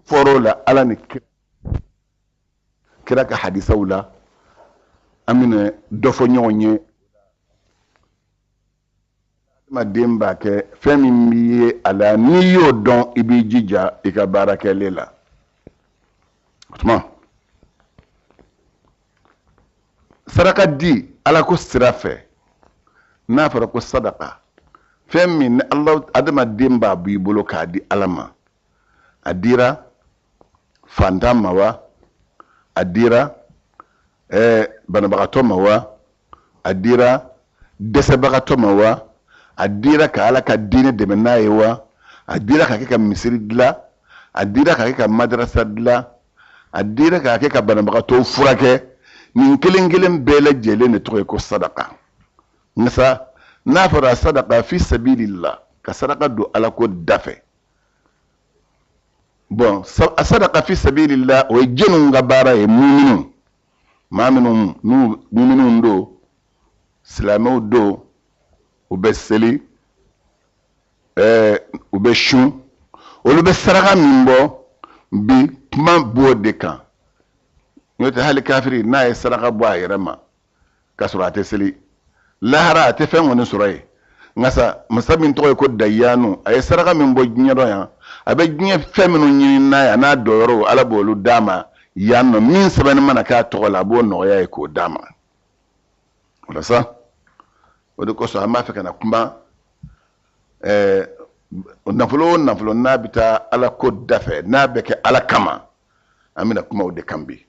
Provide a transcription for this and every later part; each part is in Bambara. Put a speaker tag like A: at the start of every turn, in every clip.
A: forola ala ni kira ka hadisaw la amina dofo ɲɔgɔn ma den b'a kɛ fɛn min b'i ye a la n'i y'o dɔn i b'i jija i ka baara kɛlen la o tuma saraka di ala ko sira fɛ n'a fɔra ko sadaka fɛn min ni ala adamaden b'a b'i bolo k'a di ala ma a dira fantan ma wa a dira banabagatɔ ma wa a dira dɛsɛbagatɔ ma wa a dira ka ala ka diinɛ dɛmɛ n'a ye wa a dira ka kɛ ka misiri dilan a dira ka kɛ ka madrasa dilan a dira ka kɛ ka banabagatɔw furakɛ nin kelen kelen bɛɛ lajɛlen de tɔgɔ ye ko sadaka nka n'a fɔra sadaka fi sabilillah ka sadaka don ala ko dafɛ bon a sadaka fi sabilillah o ye jɛnw ka baara ye muminun maa minnu muminun don silamɛw don u bɛ seli u bɛ sun olu bɛ saraka min bɔ bi kuma b'o de kan n'o tɛ hali kafiri n'a ye saraka bɔ a yɛrɛ ma k'a sɔrɔ a tɛ seli lahara a tɛ fɛn kɔni sɔrɔ yen nka sa masa min tɔgɔ ye ko dayanu a ye saraka min bɔ diɲɛ dɔ yan a bɛ diɲɛ fɛn minnu ɲini n'a ye a n'a dɔyɔrɔw ala b'olu d'a ma yan nɔ min sɛbɛnni mana k'a tɔgɔ la a b'o nɔgɔya ye k'o d'a ma walasa o de kosɔn an b'a fɛ ka na kuma nafolo o nafolo n'a bɛ taa ala ko dafɛ n'a bɛ kɛ ala kama an bɛna kuma o de kan bi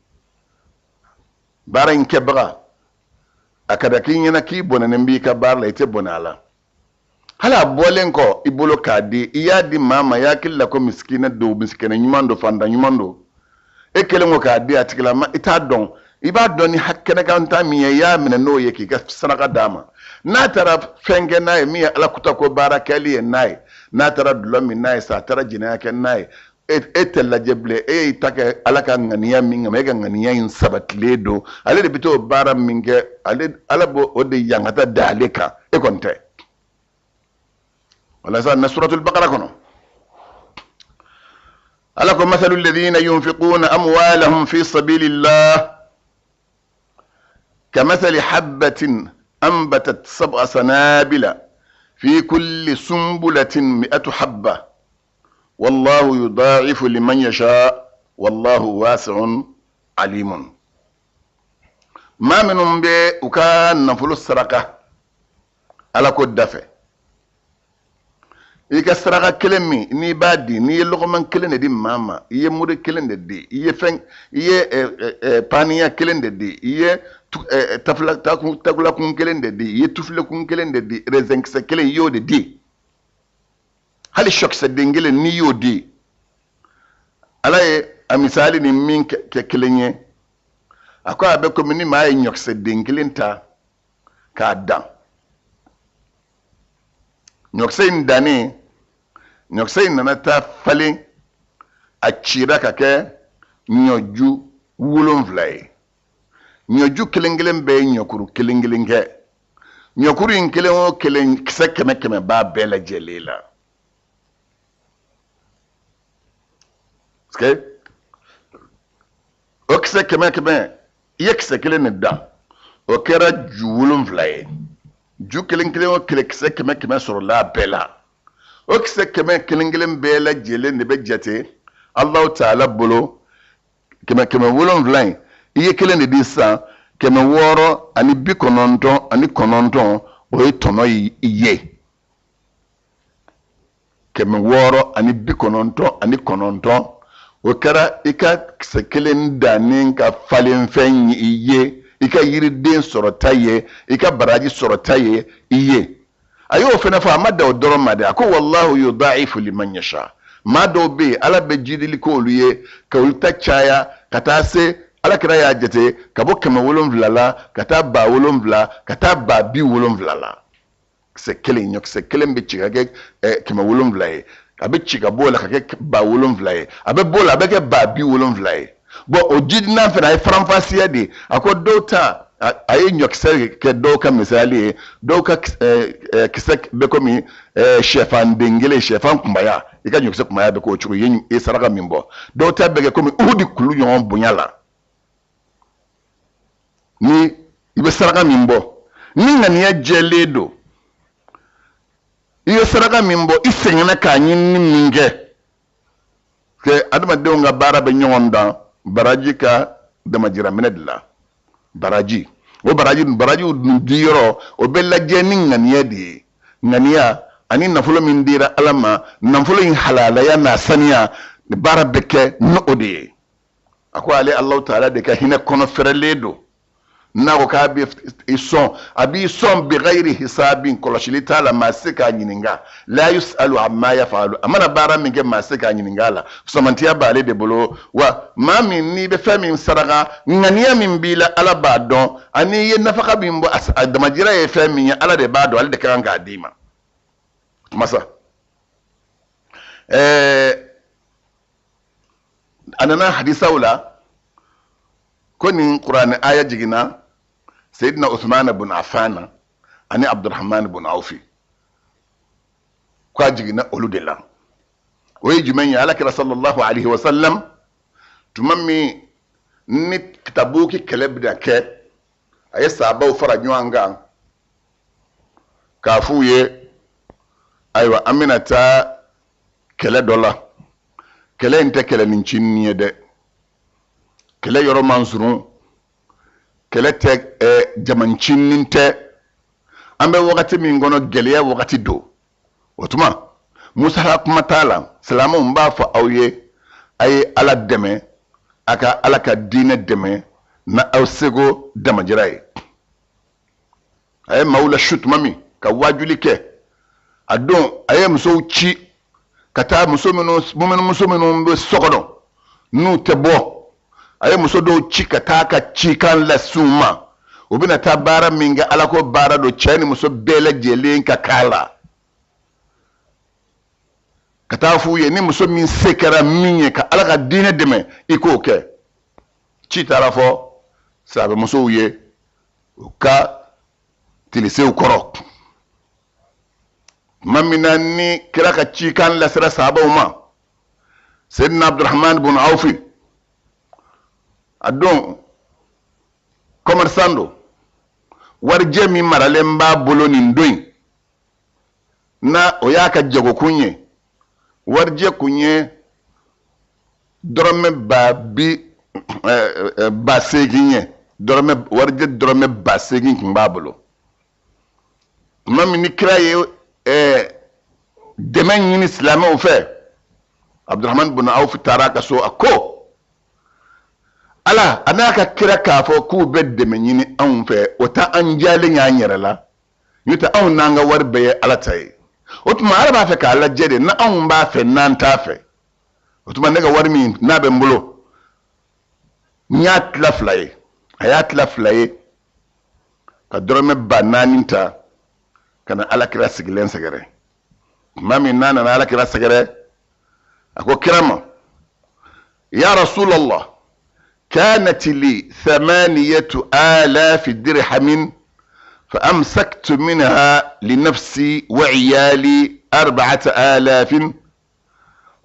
A: baara in kɛbaga a ka da k'i ɲɛna k'i bɔnɛnen b'i ka baara la i tɛ bɔnɛ a la hali a bɔlen kɔ i bolo k'a di i y'a di maa ma i hakili la ko misikina don misikina ɲuman don fantan ɲuman don e kelen ko k'a di a tigila ma i t'a dɔn i b'a dɔn ni kɛnɛkanta min ye i y'a minɛ n'o ye k'i ka saraka d'a ma n'a taara fɛn kɛ n'a ye min ye ala kuta ko baara kɛli ye n'a ye n'a taara dulɔ min n'a ye sa a taara jɛnɛya kɛ n'a ye e tɛ lajɛ bilen e y'i ta kɛ ala ka ŋaniya min kama e ka ŋaniya in sabatilen don ale de bɛ t'o baara min kɛ ala b'o o de yankata da ale kan e kɔni tɛ walasa na suratul baqara kɔnɔ ala ko masalul ladhina yunfiquna amwalahum fi sabilillah kamathali habbatin أنبتت 7 سنابل في كل سنبلة 100 حبة والله يضاعف لمن يشاء والله واسع عليم ما منهم وكان نفل السرقة على كل دفع ika saraka kelen min n'i b'a di n'i ye lɔgɔman kelen de di maa ma i ye muri kelen de di i ye paniya kelen de di i ye tagulakun kelen de di i ye tufilekun kelen de di rezenkisɛ kelen i y'o de di hali sɔkisɛden kelen n'i y'o di ala ye a misali ni min kɛ kelen ye a ko a bɛ komi ni maa ye ɲɔkisɛden kelen ta k'a dan ɲɔkisɛ in dannen ɲɔkisɛ in nana taa falen a cira ka kɛ ɲɔju 7 ye ɲɔju kelen kelen bɛɛ ye ɲɔkuru kelen kelen kɛ ɲɔkuru in kelen o kelen kisɛ 100 b'a bɛɛ lajɛlen la o kisɛ 100 i ye kisɛ kelen de dan o kɛra ju 7 ye ju kelen kelen o kelen kisɛ 100 sɔrɔla a bɛɛ la o kisɛ 100 kelen kelen bɛɛ lajɛlen de bɛ jate Allahu Taala bolo 7 in i ye kelen de di sisan 699 o ye tɔnɔ i ye 699 o kɛra i ka kisɛ kelen dannen ka falen fɛn i ye i ka yiriden sɔrɔta ye i ka baraji sɔrɔta ye i ye a y'o fɛnɛ fɔ a ma da o dɔrɔn ma dɛ a ko wallahu yudaifu liman yasha maa dɔw bɛ yen ala bɛ jidili k'olu ye ka olu ta caya ka taa se ala kira y'a jate ka bɔ 700 la ka taa 7000 ka taa 270 la kisɛ kelen ɲɔkisɛ kelen bɛ ci ka kɛ 700 ye a bɛ ci ka bɔ o la ka kɛ 270 ye a bɛ bɔ o la a bɛ kɛ 270 ye bon o jidinan fɛnɛ a ye faranfasiya de a ko dɔw ta aye nyokse ke doka misali doka kisek be komi chefan dengele chefan kumbaya ika nyokse kumbaya be ko churu yin e saraka mimbo do ta be komi udi kulu yon bunyala ni ibe saraka mimbo ni ngani ya jeledo iyo saraka mimbo isengena ka nyin minge ke adama de nga bara be nyonda baraji ka dama jira menedla baraji o baraji diyoro o bella jeni ngania di ngania ani nafulo min dira alama nafulo in halala ya na saniya bara beke no odi akwa ale allah taala de ka hina kono fereledo na ko ka bi ison abi son bi ghairi hisabin kolashili taala masika nyininga la yusalu amma yafalu amana bara min ke masika nyiningala somantiya bale de bolo wa mami ni be fami saraga ngania min bila ala badon ani ye nafaka bimbo adamajira ye fami ya ala de bado ala de kanga dima masa anana hadisa wala koni qur'an aya jigina سيدنا عثمان بن عفان اني عبد الرحمن بن عوف كواجينا اولود الله ويجي من يالك صلى الله عليه وسلم تممي نت كتابوكي كلب داك اي صابو فرجوانغا كافويه ايوا امينتا كلا دولا كلا انت كلا نينشينيه ده كلا يورو منصورون kele te jamancinin te ambe wakati min gono geliya wakati do otuma musa ha kuma tala salamu mba fa awye ay ala deme aka ala ka dine deme na awsego dama jirai ay maula shut mami ka wajuli ke adon ay muso chi kata muso meno be sokodo nu te bo aye muso do chika taka chikan la suma obina ta bara minga alako bara do chani muso bele jelen ka kala katafu ye ni muso min sekara minye ka alaka dine deme iko ke chi tarafo sabe muso ye ka tilise ukoro mamina ni kira ka chikan la sira sahaba uma sayyidina abdurrahman ibn awfi adon commerçando warje mi marale mba bolo ni ndoin na oyaka jago kunye warje kunye drome babi baseginye drome warje drome basegin kimba bolo mami ni kraye demen yin islam o fe abdurrahman ibn auf taraka so ako ala anaka kira kafo ku bedde men yini an fe wata an jale nya nyere la yuta an nanga warbe ala tay otuma araba fe ka ala jede na an ba fe nan ta fe otuma daga warmi na be mbulo nyat la flaye ayat la flaye ka dorome bananinta kana ala kira sigilen sagare mami nana na ala kira sagare ako kirama ya rasulullah كانت لي 8,000 درهم فأمسكت منها لنفسي وعيالي 4,000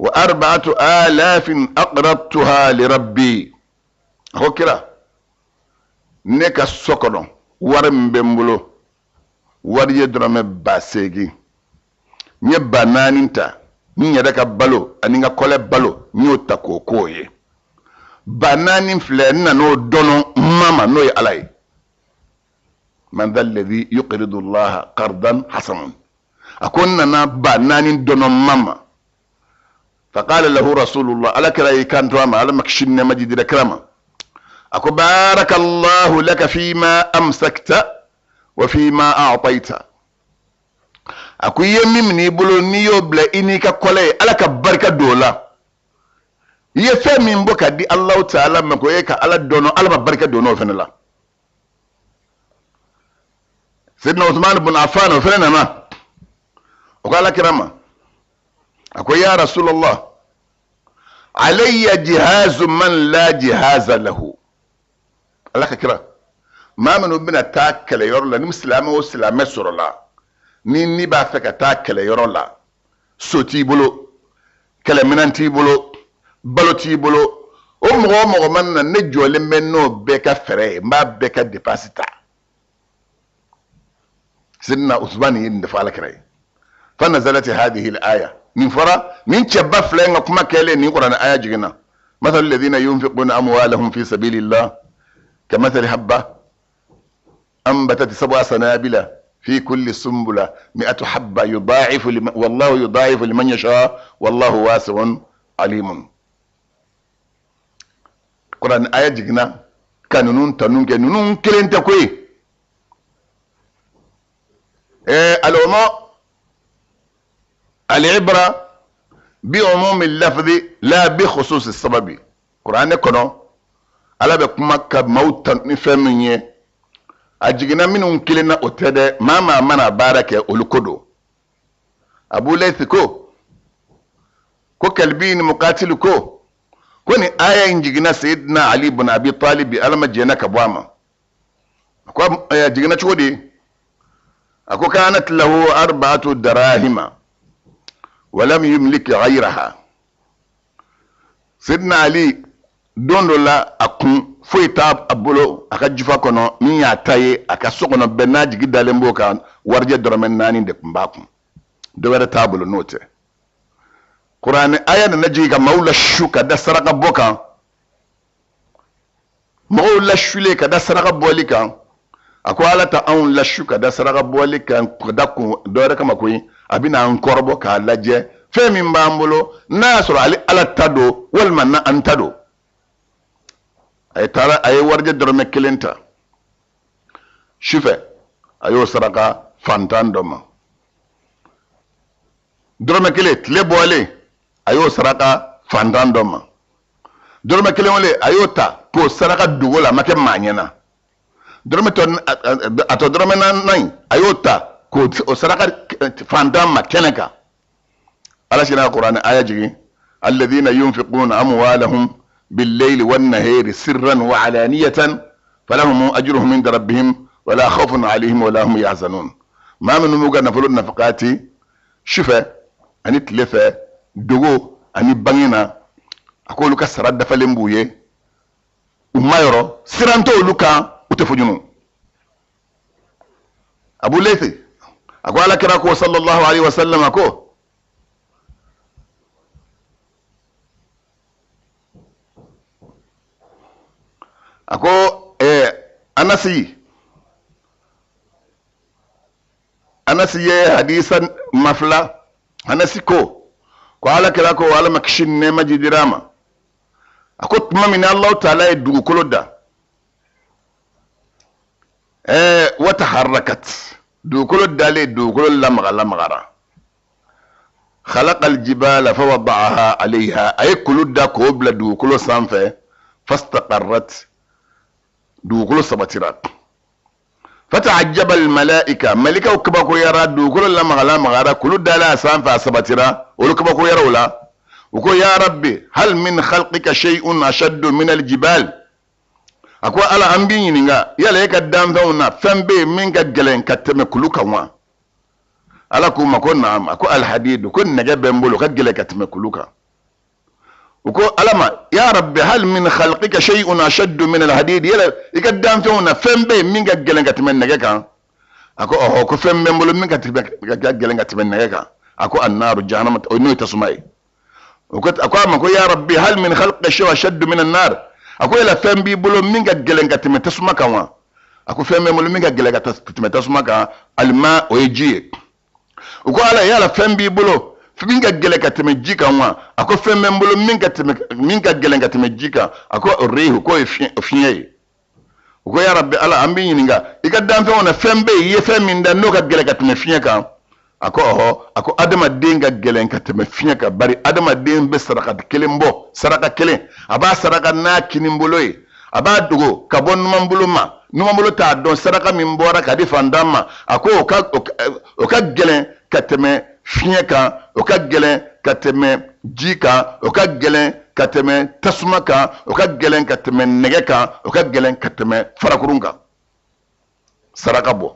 A: و4,000 أقرضتها لربي هو كده نيكا سوكونو ورم بمبلو وريه درم باسيغي ني بانانينتا ني يدك بالو انيغا كولي بالو نيو تاكو كوي banani flenna no dono mama no alay man dha alladhi yuqridu Allah qardan hasanan akunna na banani dono mama faqala lahu rasulullah alaka la yakantu ma ala makshinna majid rakrama ako barakallahu laka fima amsakta wa fima a'tayta ako yemimni bulo niyo bla inika kole alaka barka dola ye fe min boka di Allah ta'ala mako ye ka ala dono ala barka dono fenela Sayyidina Uthman ibn Affan o fenena ma o kala kirama ako ya rasulullah alayya jihazu man la jihaza lahu alaka kira maa minnu bɛna taa kɛlɛyɔrɔ la ni silamɛ o silamɛ sɔrɔla ni b'a fɛ ka taa kɛlɛyɔrɔ la so t'i bolo kɛlɛminɛn t'i bolo balo t'i bolo o mɔgɔ o mɔgɔ mana na ne jɔlen bɛ n'o bɛɛ ka fɛɛrɛ ye n b'a bɛɛ ka dépense ta sidina Usman ye nin de fɔ Alakira ye fa nazalat hadhihi al-aya nin fɔra nin cɛba fila in ka kuma kɛlen nin Qur'an aya jiginna مثل الذين ينفقون أموالهم في سبيل الله كمثل حبة أنبتت 7 سنابل في كل سنبلة 100 حبة يضاعف والله يضاعف لمن يشاء والله واسع عليم. قرآن آية جنا كانون تنون كنون كلين تكوي العلماء العبرة بعموم اللفظ لا بخصوص السبب. قرآن كنو على بكما كموت نفهمني أجينا منهم كلنا أتدا ما منا بارك أولكودو أبو ليث كو كلبين مقاتل كوني آية إنجينا سيدنا علي بن أبي طالب ألما جينا كبواما أكو جينا شو دي أكو كانت له 4 دراهم ولم يملك غيرها. سيدنا علي دون لا أكون فويتاب أبولو أكجفا كنو مين يعتاي أكسوكنا بناج جدا لمبوكا ورجة درمين ناني دكم باكم دوارة تابلو نوتي قرآن آية نجيكا مولا الشوكا دا سرقا بوكا مولا الشوليكا دا سرقا بوليكا أكو على تاون لا الشوكا دا سرقا بوليكا داكو دوارة كما كوي أبينا أنكوربو كالاجي فمي مبامبولو ناسر على تادو والمنا أنتادو ay tara ay warje dorme kelenta shufe ayo saraka fantan doma dorme kelet le boale ayo saraka fantan doma dorme kelewole ayo ta po saraka dugola make manyena dorme ton ato dorme nan ayo ta ko saraka fantan makeneka ala shina qur'an aya jigi alladhina yunfiquna amwalahum بالليل والنهار سرا وعلانية فلهم أجرهم عند ربهم ولا خوف عليهم ولا هم يحزنون. ما من موجة نفلو نفقاتي شفا أني تلفا دوغو أني بانينا أقول لك سرد فلمبويه وما يرى سرانتو لك وتفجنون. أبو ليثي أقول لك راكو صلى الله عليه وسلم أكو ako anasi ye hadisan mafla anasi ko ala kira ko ala makshin ne majidirama ako tuma min Allah ta'ala dugu koloda wata harakat dugu koloda le dugu koloda magara خلق الجبال فوضعها عليها أي كلودا كوبلا dugu kolo sanfɛ فاستقرت دوغلو سباتيرات فتعجب الملائكة ملكة وكباكو يرى دوغلو لما غلا مغارا كل دالا سانفا سباتيرا ولكباكو يرى ولا وكو يا ربي هل من خلقك شيء أشد من الجبال أكو على أمبيني نيغا يلا يكا دامفونا فنبي منك جلين كتم كلوكا وان على كو مكو نعم أكو الحديد وكو نجاب بمبولو كجلين كتم كلوكا وكو ألما يا رب هل من خلقك شيء أشد من الحديد يلا يقدام فينا فنبي منك جلنك تمنى كان أكو أكو فنبي مبلو منك جلنك تمنى كان أكو النار جهنم أو تسمعي أكو أما يا ربي هل من خلقك شيء أشد من النار أكو يلا فنبي بلو منك جلنك تسمع كان أكو فنبي مبلو منك جلنك تسمع كان الماء ويجي أكو على يلا فنبي بلو minga gele ka teme jika wa ako femme mbolo minga gele ka teme jika ako rehu ko fiye ko ya rabbi ala ambi nyinga ikadam fe wona fembe ye feminda no ka gele ka teme fiye ka ako adama denga gele ka teme fiye ka bari adama den be saraka kelembo saraka kele aba saraka na kinimboloy aba dugo ka bon mambulu ma numambulu ta don saraka min bora ka di fandama ako o ka gele ka teme fiɲɛ kan o ka gɛlɛn ka tɛmɛ ji kan o ka gɛlɛn ka tɛmɛ tasuma kan o ka gɛlɛn ka tɛmɛ nɛgɛ kan o ka gɛlɛn ka tɛmɛ farakurun kan saraka bɔ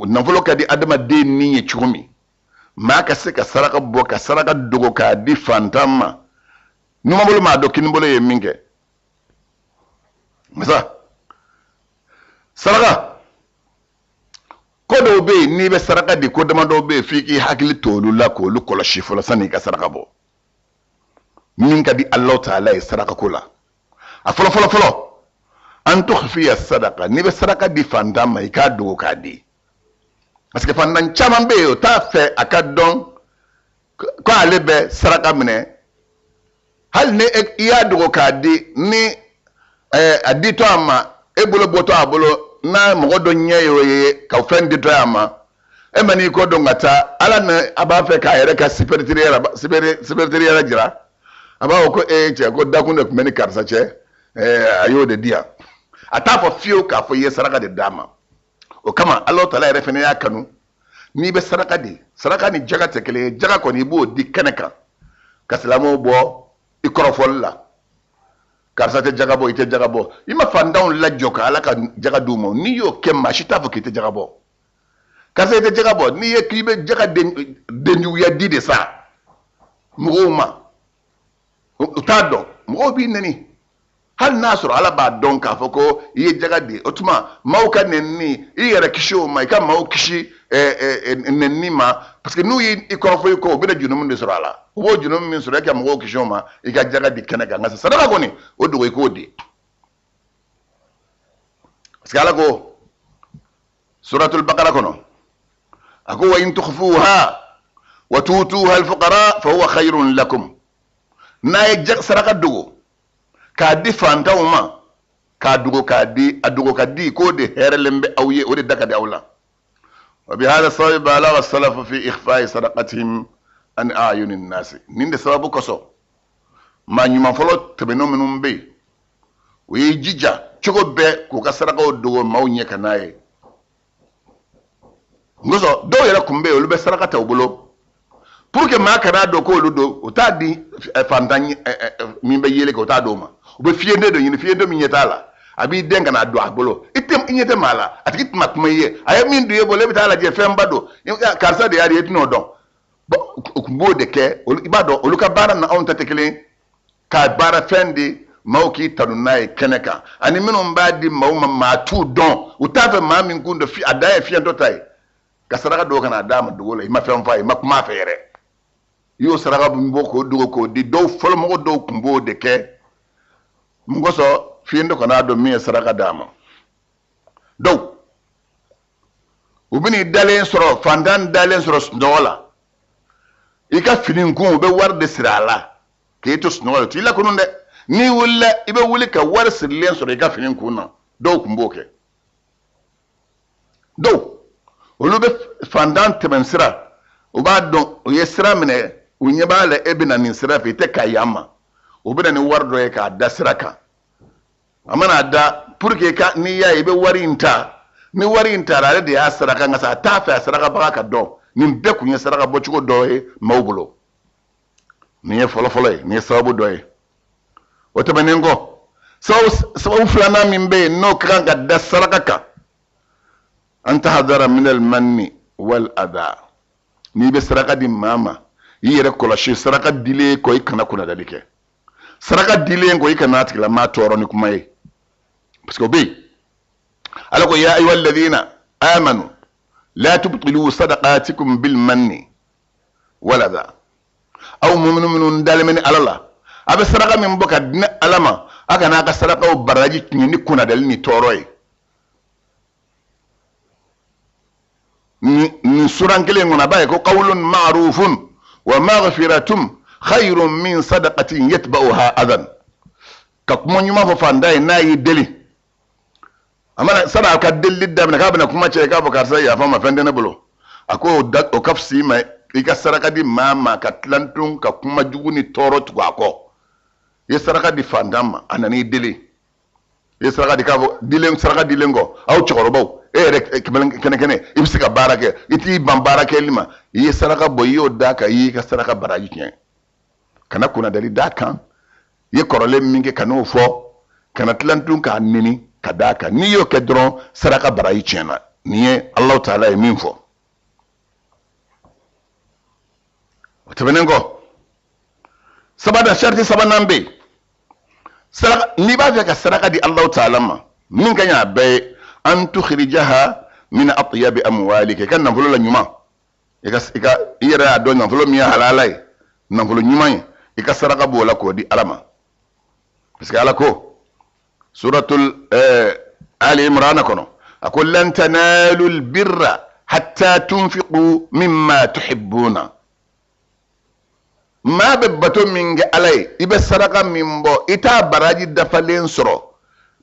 A: nafolo ka di adamaden ni ye cogo min maa ka se ka saraka bɔ ka saraka dogo k'a di fantan ma ɲuman bolo maa dɔ kini bolo ye min kɛ masa saraka ko dɔw bɛ yen n'i bɛ saraka di ko dama dɔw bɛ yen f'i k'i hakili to olu la k'olu kɔlɔsi fɔlɔ san'i ka saraka bɔ min ka di Alahu Taala ye saraka ko la a fɔlɔ an tukhfiya sadaka n'i bɛ saraka di fantan ma i k'a dogo k'a di parce que fantan caman bɛ yen o t'a fɛ a ka dɔn ko ale bɛ saraka minɛ hali ni i y'a dogo k'a di ni a ditɔ a ma e bolo bɔtɔ a bolo n'a mɔgɔ dɔ ɲɛ y'o ye ka fɛn ditɔ a ma e ma n'i kɔ dɔn ka taa ala ni a b'a fɛ k'a yɛrɛ ka siperetiri jira a b'a fɔ ko cɛ ko dakun de tun bɛ ni karisa cɛ a y'o de di yan a t'a fɔ fiyewu k'a fɔ i ye saraka de d'a ma o kama Alahu Taala yɛrɛ fɛnɛ y'a kanu n'i bɛ saraka di saraka ni jaga tɛ kelen ye jaga kɔni i b'o di kɛnɛ kan ka silamɛw bɔ i kɔrɔfɔli la karisa tɛ jaga bɔ i tɛ jaga bɔ i ma fantanw lajɔ ka ala ka jaga d'u ma n'i y'o kɛ maa si t'a fɔ k'i tɛ jaga bɔ karisa i tɛ jaga bɔ n'i ye k'i bɛ jaga denjuguya di de sa mɔgɔw ma u t'a dɔn mɔgɔw b'i nɛni hali n'a sɔrɔ ala b'a dɔn k'a fɔ ko i ye jaga di o tuma maaw ka nɛnini i yɛrɛ kisi o ma i ka maaw kisi nɛnini ma parce que n'u y'i kɔrɔfɔ i kɔ u bɛna jurumu de sɔrɔ a la u b'o jurumu min sɔrɔ e ka mɔgɔw kisi o ma i ka jaga di kɛnɛ kan nka sadaka kɔni o dogo i k'o di parce que ala ko suratul baqara kɔnɔ a ko wa in tukhfuha wa tu'tuha al-fuqara fa huwa khayrun lakum n'a ye saraka dogo k'a di fantanw ma k'a dogo k'a di a dogo ka di k'o de hɛrɛlen bɛ aw ye o de da ka di aw la wa bi hada sababu ala wa salafu fi ikhfa'i sadaqatihim an a'yuni nasi nin de sababu kosɔn maa ɲuman fɔlɔ tɛmɛnenw minnu bɛ yen u y'i jija cogo bɛɛ k'u ka sarakaw dogo maaw ɲɛ ka n'a ye ngosɔ dɔw yɛrɛ tun bɛ yen olu bɛ saraka ta u bolo pour que maa kana dɔn k'olu don u t'a di fantan min bɛ yeli kɛ u t'a d'o ma u bɛ fiyende dɔ ɲini fiyende min ɲɛ t'a la a b'i den kana don a bolo i ɲɛ tɛ maa la a tigi tɛna kuma i ye a ye min don i bolo e bɛ taa lajɛ fɛnba don karisa de y'a di e tɛn'o dɔn u tun b'o de kɛ i b'a dɔn olu ka baara ni anw ta tɛ kelen k'a baara fɛn di maaw k'i tanu n'a ye kɛnɛ kan ani minnu b'a di maaw ma maa t'u dɔn u t'a fɛ maa min kun don a da ye fiyɛntɔ ta ye ka saraka dɔw kana d'a ma dogo la i ma fɛn fɔ a ye i ma kuma a fɛ yɛrɛ i y'o saraka min bɔ k'o dogo k'o di dɔw fɔlɔmɔgɔ dɔw tun b'o de kɛ mun kosɔn fiyɛntɔ kana dɔn min ye saraka d'a ma dɔw u bɛ n'i dalen sɔrɔ fantan dalen sɔrɔ sunɔgɔ la i ka fini kun u bɛ wari de siri a la k'e to sunɔgɔ la o t'i lakunun dɛ n'i wulila i bɛ wuli ka wari sirilen sɔrɔ i ka fini kun na dɔw tun b'o kɛ dɔw olu bɛ fantan tɛmɛ sira u b'a dɔn u ye sira minɛ u ɲɛ b'a la e bɛ na nin sira fɛ i tɛ k'a yan ma u bɛ na ni wari dɔ ye k'a da sira kan a mana da pour que n'i y'a ye i bɛ wari in ta ni wari in taara ale de y'a saraka nka sa a t'a fɛ a sarakabaga ka dɔn nin bɛɛ kun ye saraka bɔcogo dɔ ye maaw bolo nin ye fɔlɔfɔlɔ ye nin ye sababu dɔ ye o tɛmɛnen kɔ sababu filanan min bɛ yen n'o ka kan ka da saraka kan an tahadara minal manni wal adha n'i bɛ saraka di maa ma i yɛrɛ kɔlɔsi saraka dilen kɔ i kana kunnadali kɛ saraka dilen kɔ i kana a tigila maa tɔɔrɔ ni kuma ye parce que o bɛ yen ala ko ya ayyuhal ladhina amanu la tubtilu sadaqatikum bil manni wal adha aw mu'minu minnu dalen bɛ ni ala la a bɛ saraka min bɔ ka di ni ala ma a kana a ka sarakaw baraji tiɲɛ ni kunnadali ni tɔɔrɔ ye nin suran kelen kɔnɔ a b'a ye ko qawlun ma'rufun wa maghfiratun khayrun min sadaqatin yatba'uha adan ka kuma ɲuman fɔ fantan ye n'a y'i deli a mana sani a ka delili daminɛ k'a bɛna kuma cɛ k'a fɔ karisa yafa ma fɛn tɛ ne bolo a ko o ka fisa i ma i ka saraka di maa ma ka tilantun ka kuma jugu ni tɔɔrɔ tugu a kɔ i ye saraka di fantan ma a nana i deli i ye saraka di k'a fɔ saraka dilen kɔ aw cɛkɔrɔbaw e yɛrɛ kɛnɛ i bɛ se ka baara kɛ i t'i ban baara kɛli ma i ye saraka bɔ i y'o d'a kan i y'i ka saraka baraji tiɲɛ kana kunnadali d'a kan i ye kɔrɔlen min kɛ ka n'o fɔ kana tilantun k'a neni kadaka ni yo ke dron saraka barayi chena niye Allah ta'ala e min fo watabenengo sabada sharti sabanambe saraka ni ba ka saraka di Allah ta'ala ma min kanya be an tukhrijaha min atyab amwalika kan nan la nyuma ika ira do nan fulo mi halalai nan fulo nyuma ika saraka bola ko di alama parce que alako suratul ali imran kono akul lan tanalu albirra hatta tunfiqu mimma tuhibbuna ma be bato min ga alai ibe saraka min bo ita baraji dafalen soro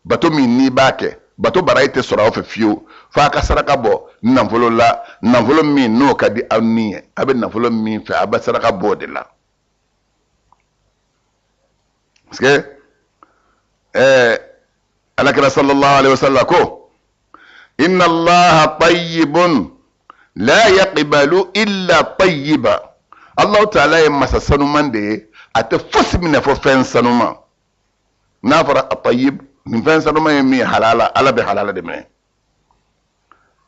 A: bato min ni bake bato baraite soro of fiu fa ka saraka bo nanfolo la nanfolo min no ka di anniye abe nanfolo min fa aba saraka bo de la parce que alakira sallallahu alaihi wasallam ko inna allaha tayyibun la yaqbalu illa tayyiba Allah ta'ala ya masa sanuman da ya a ta fusi mina fo fen sanuma na fara at-tayyib min fen sanuma ya mi halala ala bi halala de me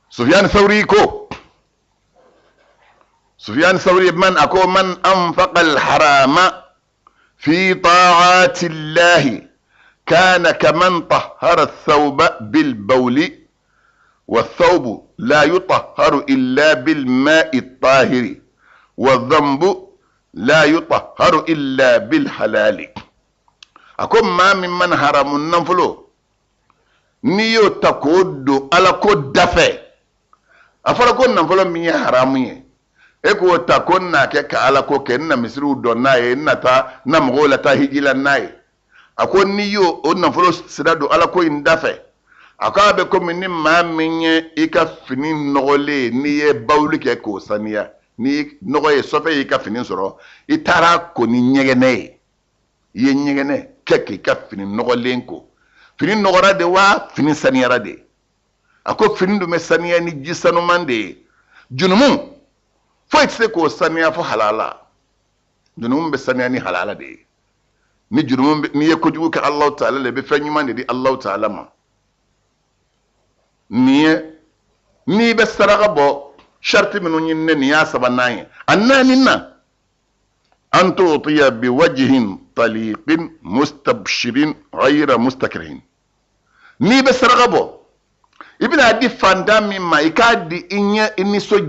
A: Sufyan Thawri ko Sufyan Thawri man ako man anfaqa al-harama fi ta'ati Allah kana kaman tahhara ath-thawba bil bawli والثوب لا يطهر إلا بالماء الطاهر والذنب لا يطهر إلا بالحلال أكون ما من حرام النفلو نيو تكود على كود دفع أفرقون نفلو مي حرامي إكو تكون ناكك على كو كنا مسرو دوناي نتا نمغولة هجيلا ناي أكون نيو نفلو سدادو على كو اندفع akabe ko minni maminye ika fini nogole niye bawli ke ko saniya ni nogoye sofe ika fini soro itara ko ni nyegene ye nyegene keke ka fini nogole ko fini nogora de wa fini saniyara de ako fini do me saniya ni jisanu mande junumu fo itse ko saniya fo halala junumu be saniya ni halala de ni junumu ni ye ko jugu ka Allah ta'ala le be fanyumande di Allah ta'ala ma ni be saraka bo sharti minu nyinne ni ya sabanaye annanina an tu'tiya bi wajhin taliqin mustabshirin ghayra mustakrihin ni be saraka bo ibina di fanda mimma ikadi inya inni so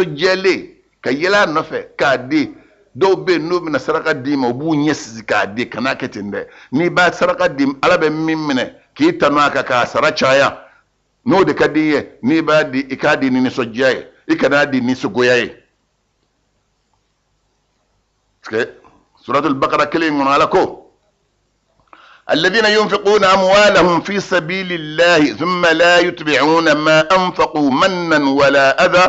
A: jele ka yela nofe ka di do be no mina saraka di ma bu nyesi ka di kana ketinde ni ba saraka di alabe mimmine ki tanaka ka sarachaya no de kadiye ni ba di ikadi ni sojaye ikana di ni sugoyaye سورة البقرة كلمة لكم الذين ينفقون أموالهم في سبيل الله ثم لا يتبعون ما أنفقوا منا ولا أذى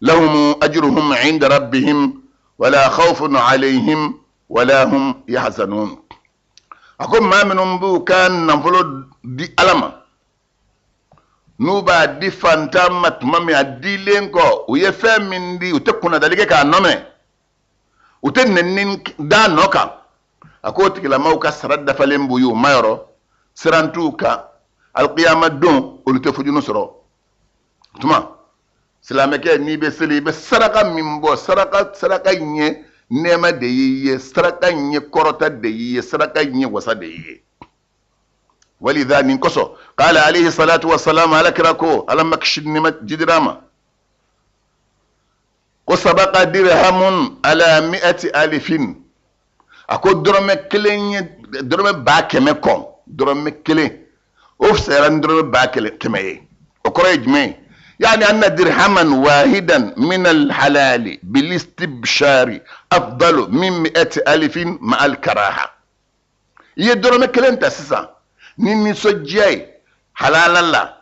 A: لهم أجرهم عند ربهم ولا خوف عليهم ولا هم يحزنون أقول ما منهم بو كان نفلو دي ألما نوبا دي فانتامت مامي أدي لينكو ويفهم من دي وتكون ذلك كأنمي utennin da noka akoti kila mauka sarada falembu yu mayro sirantuka alqiyama don ulute fujunu soro tuma silameke ni be seli be saraka mimbo saraka nye nema de yiye saraka nye korota de yiye saraka nye wasa de yiye walidha ninkoso qala alayhi salatu wassalam ala kirako alam makshidni jidrama وسبق درهم على 100,000 أكو درم كلين درم باكمة كم درم كلين أوف سيران درم باكمة أكرج مي يعني أن درهما واحدا من الحلال بالاستبشار أفضل من 100,000 مع الكراهة يدرم كلين تسسا نيني سجاي حلال الله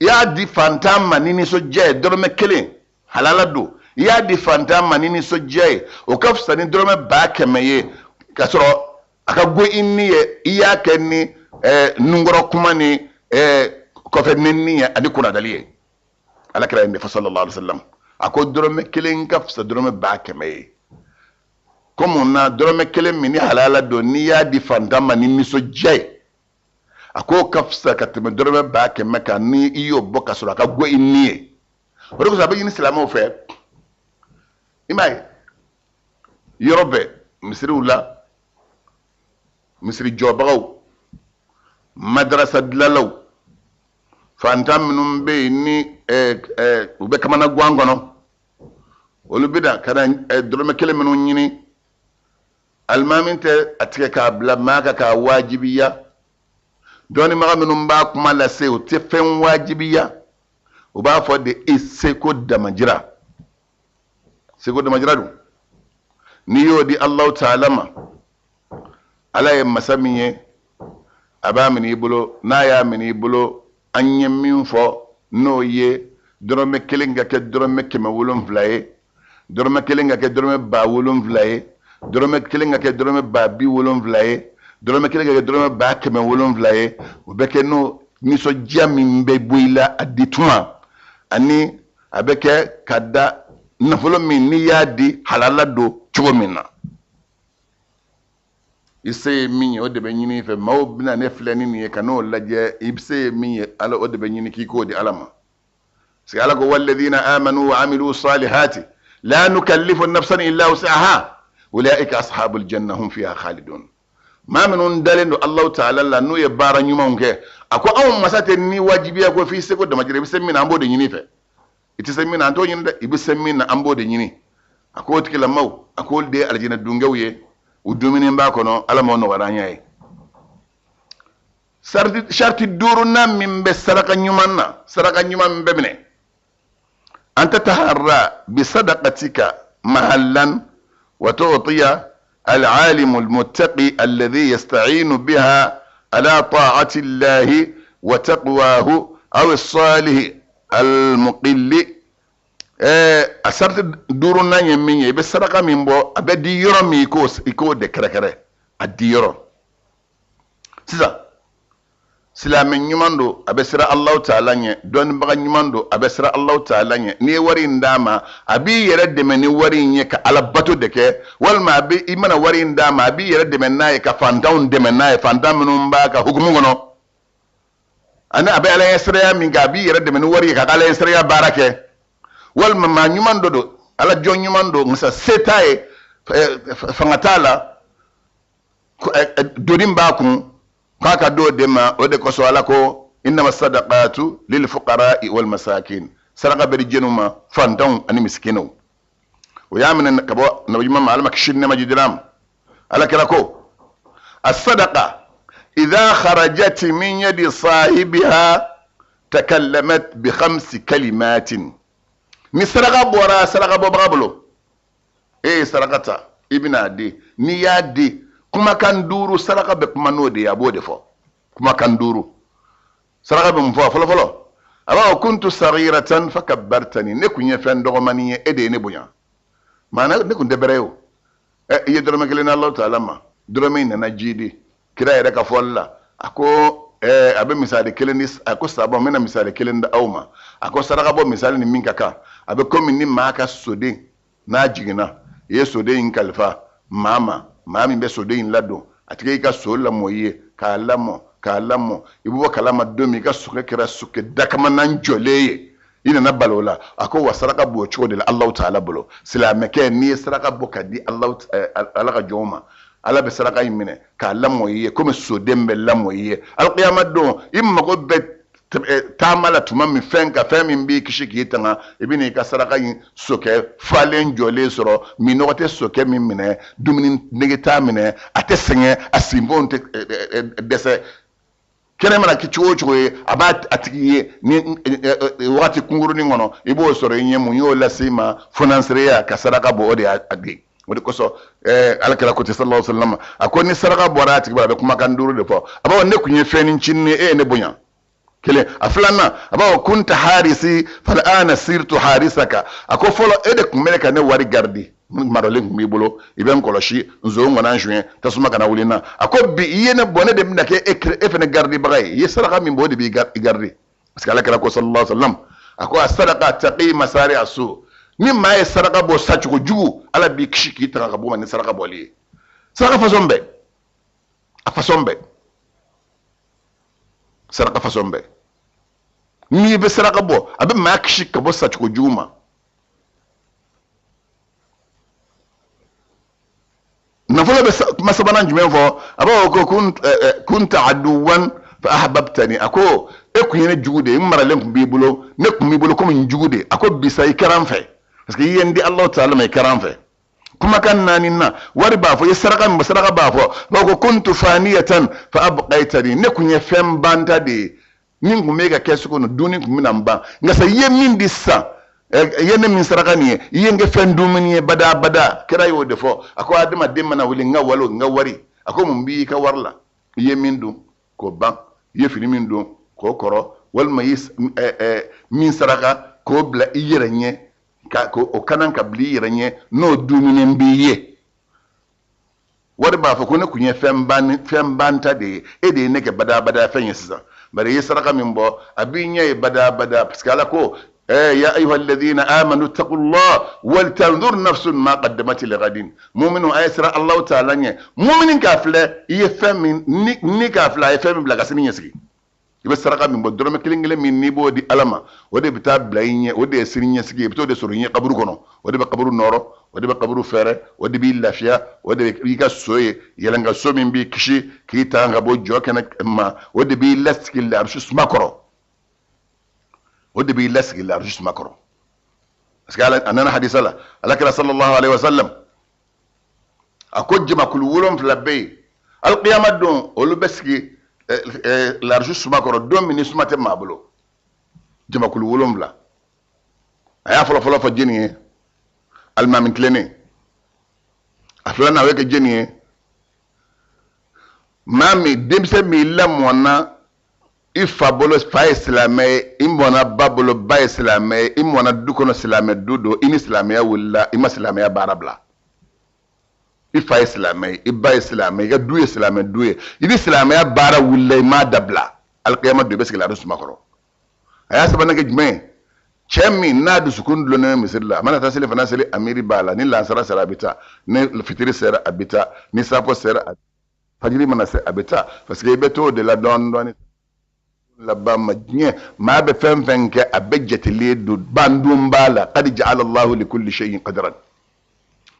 A: يا دي فانتاما نيني سجاي درم كلين حلال دو ya di fantama nini sojai o kafsa ni drome ba kemeye kasoro aka go inni ye iya kenni nungoro kuma ni kofe nenni ya adi kuna daliye alakira inde fa sallallahu alaihi wasallam ako drome kelen kafsa drome ba kemeye comme na dorome kelen min ni halala do ni ya di fantama ni miso jay ako kafsa kateme dorome ba ke meka ni iyo boka sura ka go inni o ko sabe ni islamo fe imay yorobe misri wala misri jobagaw madrasa dlalaw fantam num be ni ube kamana gwangono olu bida kana dorome kelen minu nyini almaminte atike ka bla maka ka wajibiya doni maga minum ba kuma la se o te fen wajibiya o ba fo de iseko damajira seko damajira du ni yodi Allah ta'ala ma ala ya masamiye aba mini bulo na ya mini bulo anye min fo no ye dorome kelinga ke dorome keme wolum vlaye dorome kelinga ke dorome ba wolum vlaye dorome kelinga ke dorome ba bi wolum vlaye dorome kelinga ke dorome ba keme wolum vlaye ubeke no niso jami mbe buila adituma ani abeke kada nafolo min ni yadi halala do chogomina ise minye o de be nyini fe maw bina ne flani ni kano laje ibse minye ala o de be nyini ki ko di alama si ala ko walladhina amanu wa amilu salihati la nukallifu nafsan illa wus'aha ulaika ashabul janna hum fiha khalidun ma minun dalendo Allah ta'ala la no ye bara nyuma nke ako awon masate ni wajibiya ko fi se ko de majire ibse mina ambo de nyini fe iti se mina to nyini de ibse mina ambo de nyini ako tikila maw ako de aljina dungawye udumini mba kono ala mo no waranya yi sharti duruna mimbe saraka nyuman bebne anta taharra bi sadaqatika mahallan wa tu'tiya العالم المتقي الذي يستعين بها على طاعة الله وتقواه أو الصالح المقل asarti duru na nyemminye ibe saraka mimbo abe di yoro mi iko de krekere adi yoro sila men nyumando abe sira Allah ta'ala nye don baga nyumando abe sira Allah ta'ala nye ni wari ndama abi yere de men ni wari nye ka alabato de ke walma abi imana wari ndama abi yere de men nae ka fandown de men nae fandam numba ka hukumu ngono ana abe ala yesra min ga abi yere de men wari ka ala yesra barake wal ma nyumando do ala jon nyumando ngsa setaye fangatala dodim ba kun kaka do dema o de ko so ala ko inna masadaqatu lil fuqara'i wal masakin sadaqa bari jenuma fantan ani miskinu o yamina kabo nabi mamma alama kishinne majidram ala kala ko as-sadaqa idha kharajat min yadi sahibiha takallamat bi 5 kalimatin ni saraka bora saraka bobabulo sarakata ibina de ni ya de kuma kan duru saraka be kuma no de abode fo kuma kan duru saraka be mfo folo aba kuntu sariratan fakabbartani ne kunye fen dogo mani ede ne bunya mana ne kun debereyo ye doro makele na Allah ta'ala ma doro me na jidi kira ere ka folla ako abe misali kelenis ako sabo mena misali kelenda awma ako saraka bo misali ni minka ka abe komi ni maka sode na jigina ye sode in kalfa mami be sode in lado atike ka sola moye ka lamo ibu kalama domi ka suke kira suke dakama nan joleye ina na balola ako wasaraka bo chode la Allah ta'ala bolo sila meke ni saraka bo kadi Allah alaka joma ala be saraka yimine ka lamo ye comme sode mbe lamo ye alqiyamah do imma go be tamala tuma mi fenka femi mbi kishiki hitanga ibini ka saraka yin soke falen jole soro mi note soke mi mine dumini negeta mine ate senye asimbo nte dese kene mara kichuo chwe aba atiye ni wati kunguru ni ngono ibo soro yin mu yo lasima financier ka saraka bo ode agi wodi koso alkala ko sallallahu alaihi wasallam akoni saraka bo rati ba kuma kan duru de fo aba wonne kunye fenin chinne ne bonya kele aflana aba kunta harisi falana sirtu harisaka ako folo ede kumeleka ne wari gardi marole mi bolo iben koloshi nzo ngona juin tasuma kana wulina ako bi yene bone de ndake efene gardi bagay ye saraka min bodi bi gardi parce que alakala ko sallallahu alaihi wasallam ako as-sadaqa taqi masari asu ni maa ye saraka bɔ sacogo jugu ala b'i kisi k'i tanga ka bɔ ma ni saraka bɔli ye saraka façon bɛɛ a façon bɛɛ saraka façon bɛɛ n'i bɛ saraka bɔ a bɛ maa kisi ka bɔ sacogo jugu ma nafolo bɛ kuma sabanan jumɛn fɔ a b'a fɔ ko kunta aduwan fa ahbabtani a ko e kun ye ne jugu de ye n maralen kun b'i bolo ne kun b'i bolo komi n jugu de a ko bisa i kɛra n fɛ parce que i ye n di Alahu Taala ma i kɛra n fɛ kumakan naani na wari b'a fɔ i ye saraka min saraka b'a fɔ b'a ko kuntu faniyatan fa abqaitani ne kun ye fɛn banta de ye min kun bɛ ka kɛ so kɔnɔ dunni kun bɛna n ban nka sa i ye min di sisan i ye ne min saraka nin ye i ye n kɛ fɛn dumuni ye bada bada kɛra y'o de fɔ a ko adamaden mana wuli n ka walo n ka wari a ko mun b'i ka wari la i ye min dun k'o ban i ye fini min dun k'o kɔrɔ walima i ye min saraka k'o bila i yɛrɛ ɲɛ o kana ka bila i yɛrɛ ɲɛ n'o dumuni b'i ye wari b'a fɔ ko ne kun ye fɛn banta de ye e de ye ne kɛ bada bada fɛn ye sisan bari i ye saraka min bɔ a b'i ɲɛ ye bada bada parce que ala ko يا أيها الذين آمنوا اتقوا الله ولتنظر نفس ما قدمت لغد مؤمن أيسر الله تعالى مؤمن كافلة يفهم ني كافلة يفهم بلا قسمين يسقي يبقى سرقة من بدرهم كلين من نيبو دي ألما ودي بتاع بلاين ودي سرين يسقي بتوع دي سرين قبرو كنو ودي بقبرو نورو ودي بقبرو فره ودي بيلافيا ودي بيكا سوي يلانغا سو من بي كشي كي تانغا بو جو كانك ما ودي بيلاسكي لارشو سماكرو ودي بيلاسك اللي أرجوش مكرو بس قال أنا حديث الله لكن صلى الله عليه وسلم أكون جمع كل ولهم في لبي القيامة دون ولو بسكي الأرجوش مكرو دون من اسمه تما بلو جمع كل ولهم لا أيا فلا فجيني الما من كلني أفلانا ويك جيني مامي دمسة ميلا موانا ifa bolo fa islamé imona babolo ba islamé imona dukono islamé dudo ini islamé wala ima islamé barabla ifa islamé iba islamé ga duye islamé duye ini islamé bara wala ma dabla alqiyamah do beski la rusu makoro aya sabana ga jme chemi nadu sukun do ne misilla mana tasile fana sele amiri bala ni lansara sara abita ni fitiri sera abita ni sapo sera fajiri mana sera abita parce que beto de la don لبا مجنيه ما بفهم فنك ابجت ليد باندوم بالا قد جعل الله لكل شيء قدرا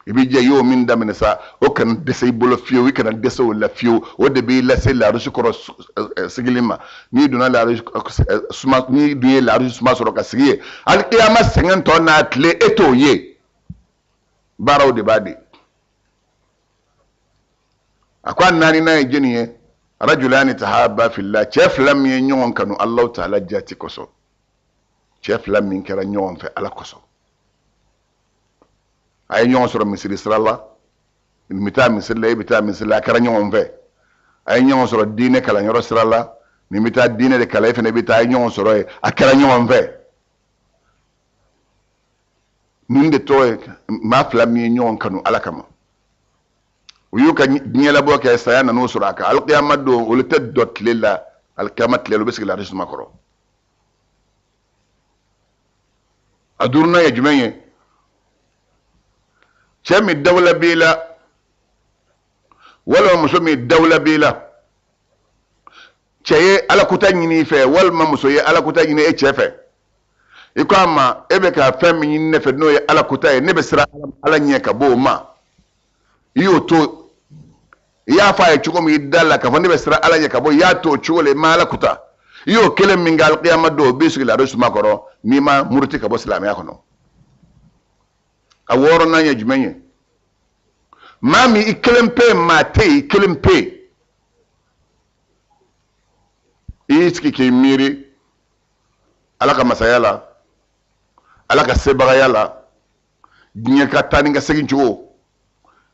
A: يبيجي يوم من ده من سا وكان دسي بولو فيو وكان دسو ولا فيو ودبي لا سي لا رشكر سجلما ني دونا لا سما ني دوي لا رش سما سورو كسيه القيامه سنن تونا تلي اتو يي باراو دي بادي اكوان ناني ناي جنيه رجلان تحابا في الله شاف لم ينيون كانوا الله تعالى جاتي كسو شاف لم ينكر نيون في على كسو اي نيون سورة مسيري سر الله المتا مسير لا بتا مسير لا كرا نيون في اي نيون سورة دين كلا نيرو سر الله نمتا دين دي كلا في نبتا اي نيون سورة اكرا نيون في نين دي توي ما فلم ينيون كانوا على كما ويوكا نيلا بوكا سيانا نوسراكا القيامة دو ولتد دوت لله القيامة لله بس كلا رجل مكرو أدورنا يا جماعة شامي الدولة بيلا ولا مسمي الدولة بيلا شيء على كتاني فيه ولا مسوي على كتاني إيه شافه يكو أما إبكا فمي نفد نوي على كتاني نبسرا على نيكا بو ما يو تو ya fa ya chuko mi dalla ka fande be sira ala ya ka bo ya to chule mala kuta yo kele mingal qiyama do bisu la rusu makoro ni ma murti ka bo islam ya kono aworo na ya jumenye mami ikelempe mate ikelempe iski ke miri alaka masayala alaka sebagayala dinya ka tani nga segin chuo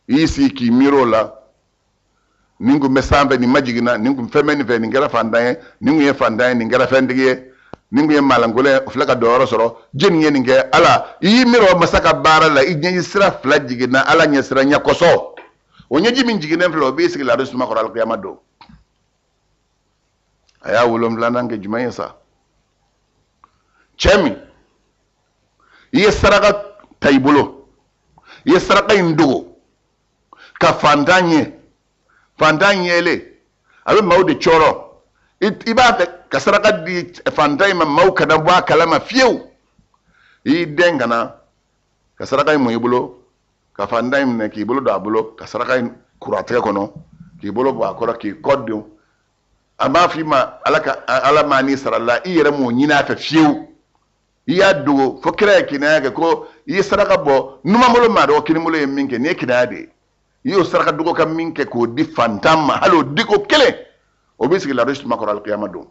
A: isi ki miro la ningu mesambe ni majigina ningu femeni fe ni ngara fandaye ningu ye fandaye ni ngara fendige ningu ye malangole flaka doro soro jeni ye ninge ala yi miro masaka bara la inye sira flajigina ala nye sira nyakoso onye jimi njigina flo be sigi la rusuma ko al qiyamah do aya wulum lanange jumaye sa chemi yi saraka taybulo ye saraka indugo ka fantanye le abe mawde choro ibata ka saraka di fantay ma mawka da ba kalama fiyew i dengana ka saraka mo yibulo ka fantay ne ki bulo da bulo ka saraka kurate kono ki bulo ba ko ki koddu amma fi ma ala mani saralla i yere mo nyina fa fiyew iya dugo fo kira kina ga ko yi saraka bo numa molo ma do kini molo yeminke ne kina de yo saraka dugo kam minke ko di fantamma halo diko kele o bisigi la rushd makor al qiyamah do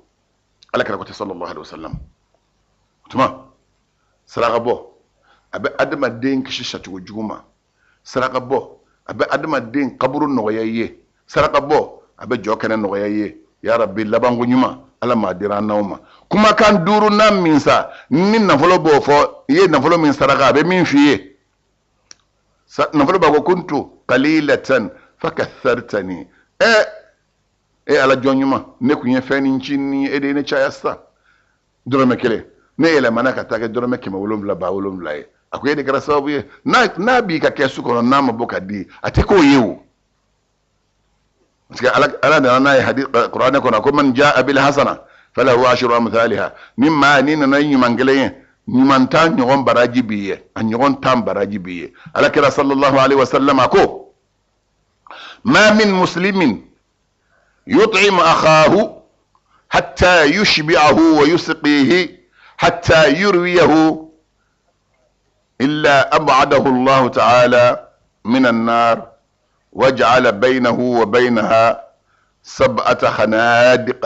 A: ala kara ko sallallahu alaihi wasallam tuma saraka bo abe adama den kishi shatu juguma saraka bo abe adama den kaburu no yayye saraka bo abe jokene no yayye ya rabbi labangu nyuma ala ma dira nawma kuma kan duru na minsa ni nafolo bo fo ye nafolo min saraka be min fiye nafolo ba ko kuntu qalilatan fakathartani ala jonyuma ne kunye feni nchini ede ne chayasta dorome kele ne ele manaka take dorome kema wolomla ba wolomla e akoye de kara sababu ye na bi ka kesu kono na maboka di ateko yewu parce ala na hadith qur'an ko na ko man jaa bil hasana falahu ashru amthaliha mimma nina na nyumangele nyumanta nyogon baraji biye anyogon tam baraji biye ala kira sallallahu alaihi wasallam ako ma min muslimin yut'im akhahu hatta yushbi'ahu wa yusqihi hatta yurwiyahu illa ab'adahu Allah ta'ala min an-nar waj'ala baynahu wa baynaha sab'ata khanadiq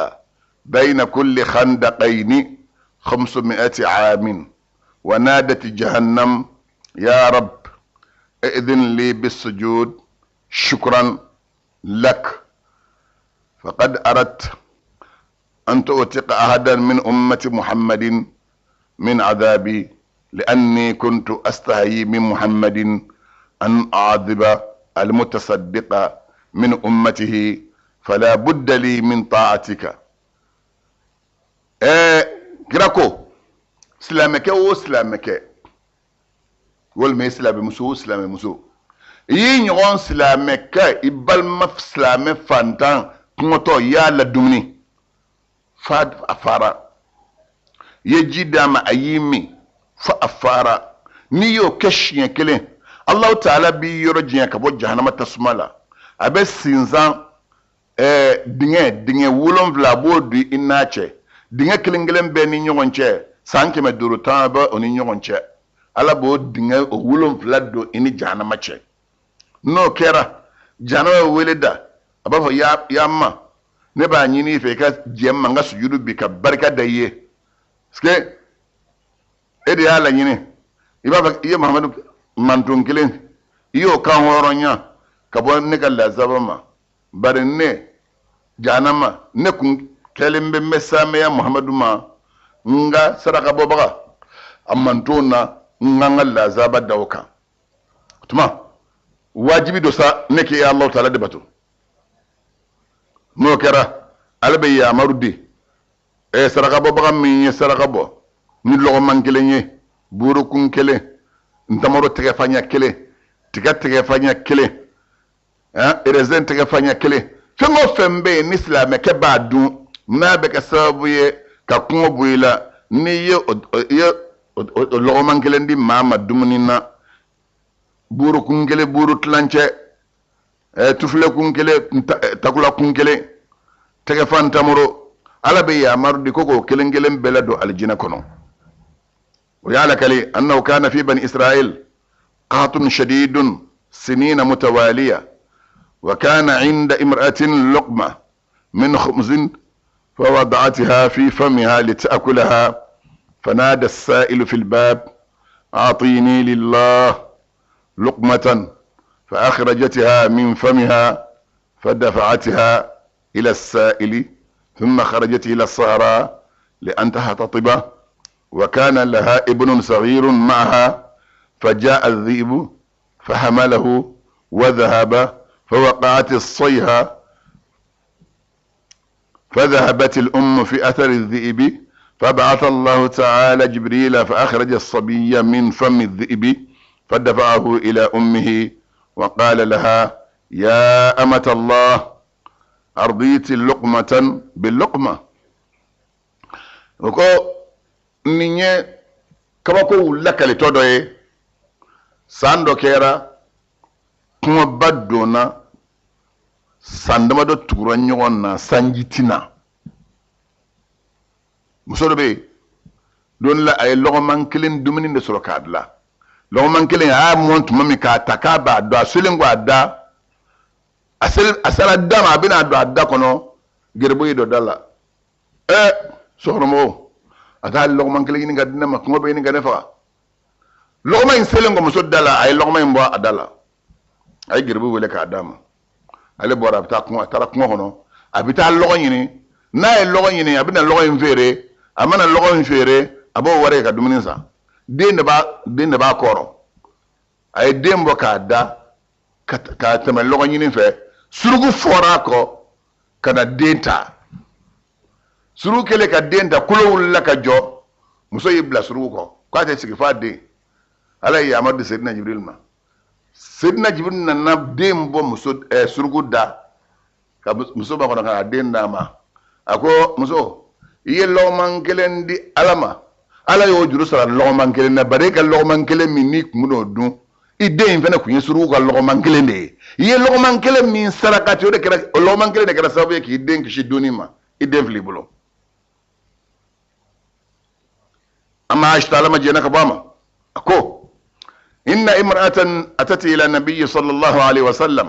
A: بين كل خندقين 500 عام ونادت جهنم يا رب ائذن لي بالسجود شكرا لك فقد أردت أن تؤتق أحدا من أمة محمد من عذابي لأني كنت أستحيي من محمد أن أعذب المتصدق من أمته فلا بد لي من طاعتك. Grako silameke o silameke wol me silabe muso silame muso yi nyon silameke ibalma silame fantan kumoto ya la dumni fad afara ye jidama ayimi fa afara ni yo keshiyen kelen Allah ta'ala bi yoro jiyan kabo jahannama tasmala abe sinzan dinge wulon vlabo du inache dinga kilingelen be ni nyogonche sanke me duru tamba oni nyogonche ala bo dinga o wulon vlado ini jana mache no kera jana weleda abafo ya ma ne ba nyini fe ka jemma nga sujudu bi ka barka daye ske ede ala nyini ibaba iye muhammadu mantun kilen iyo kan horonya ka bo ne kala zabama bare ne jana ma ne kun kelimbe mesame ya muhammadu ma nga saraka bobaga amantona nga la zaba dawka tuma wajibi do sa neki ya Allah ta'ala debatu no kera albe ya marudi saraka bobaga mi saraka bo ni logo mankelenye buru kun kele ntamaro tege fanya kele tiga fanya kele erezen tege fanya kele fengo fembe ni islam ke badu na be ka sababu ye ka kungo buila ni ye logo mankelen di mama dumuni na buru kungele buru tlanche tufle kungele takula kungele tege fantamoro ala be ya mardi koko kelengelen belado aljina kono ويعلك لي أنه كان في بني إسرائيل قحط شديد سنين متوالية وكان عند امرأة لقمة من خبز فوضعتها في فمها لتأكلها فنادى السائل في الباب أعطيني لله لقمة فأخرجتها من فمها فدفعتها إلى السائل ثم خرجت إلى الصحراء لأن تحتطب وكان لها ابن صغير معها فجاء الذئب فحمله وذهب فوقعت الصيحة فذهبت الأم في أثر الذئب فبعث الله تعالى جبريل فأخرج الصبي من فم الذئب فدفعه إلى أمه وقال لها: يا أمة الله، أرضيت لقمة باللقمة. وكو نيني كبكو لك لتودوي ساندو كيرا كما بدونا ساندما دو تورانيونا سانجيتنا مسودو بي دون لا أي لغمان كلين دومينين دي سروكاد لا لغمان كلين مونت مامي كاتاكابا دو أسولين وعدا asala dama bina do adda kono gerbo yido dalla sohromo ata logman kele ni gadina ma ko be ni ganefa logma in selengo muso dalla ay logma in bo adala ay gerbo wele ka adama ale bora abita ko tara ko hono abita logo yini na ay logo yini abina logo in fere amana logo in fere abo ware ka duminin sa dende ba koro ay dembo ka adda ka tama logo yini fe surugu fora ko kana denta surugu kele ka denta kulo wulla ka jo muso yibla surugu ko ate sigi fa de ala ya amadu sayyidina jibril ma sayyidina jibril na dembo muso surugu da ka muso ba ko na denda ma ako muso iye lawman kelen di alama ala yo juru sara lawman kelen na bare ka lawman kelen minni kumuno dun ideen fana kunye surugu ka lawman kelen de ye logman kele min sarakati o de kera logman kele de kera sababu ki den kishi dunima idem flibulo amma ashtala majena kabama ako inna imra'atan atati ila nabiy sallallahu alaihi wasallam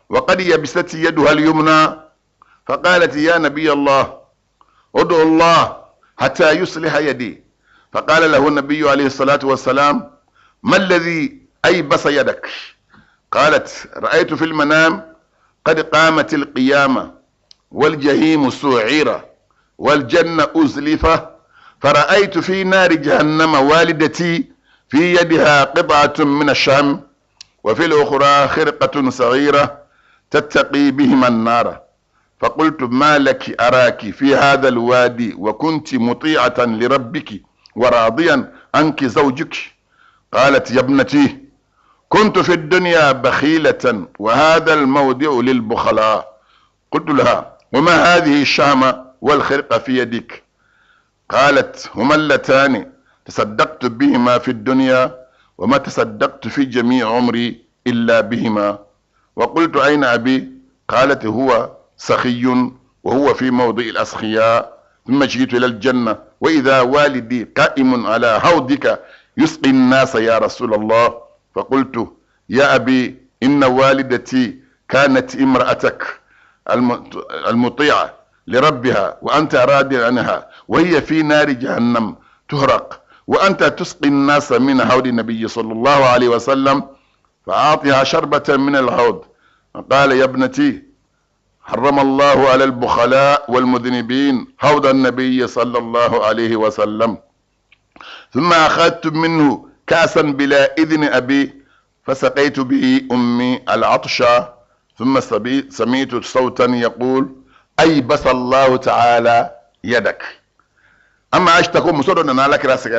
A: wa qad yabsat yaduha al-yumna فقالت يا نبي الله ادعو الله حتى يصلح يدي فقال له النبي عليه الصلاة والسلام ما الذي أيبس يدك؟ قالت رأيت في المنام قد قامت القيامة والجحيم سعيرة والجنة أزلفة فرأيت في نار جهنم والدتي في يدها قطعة من الشام وفي الأخرى خرقة صغيرة تتقي بهما النار فقلت ما لك أراك في هذا الوادي وكنت مطيعة لربك وراضيا عنك زوجك؟ قالت يا ابنتي كنت في الدنيا بخيلة وهذا الموضع للبخلاء. قلت لها وما هذه الشامة والخرقة في يدك؟ قالت هما اللتان تصدقت بهما في الدنيا وما تصدقت في جميع عمري إلا بهما. وقلت أين أبي؟ قالت هو سخي وهو في موضع الأسخياء. ثم جئت إلى الجنة وإذا والدي قائم على حوضك يسقي الناس يا رسول الله. فقلت يا أبي إن والدتي كانت امرأتك المطيعة لربها وأنت راض عنها وهي في نار جهنم تهرق وأنت تسقي الناس من حوض النبي صلى الله عليه وسلم فأعطها شربة من الحوض. قال يا ابنتي حرم الله على البخلاء والمذنبين حوض النبي صلى الله عليه وسلم. ثم أخذت منه كاسا بلا إذن أبي فسقيت به أمي العطشة. ثم سمعت صوتا يقول أيبس الله تعالى يدك. أما أشتكو مسودو نانا لك راسك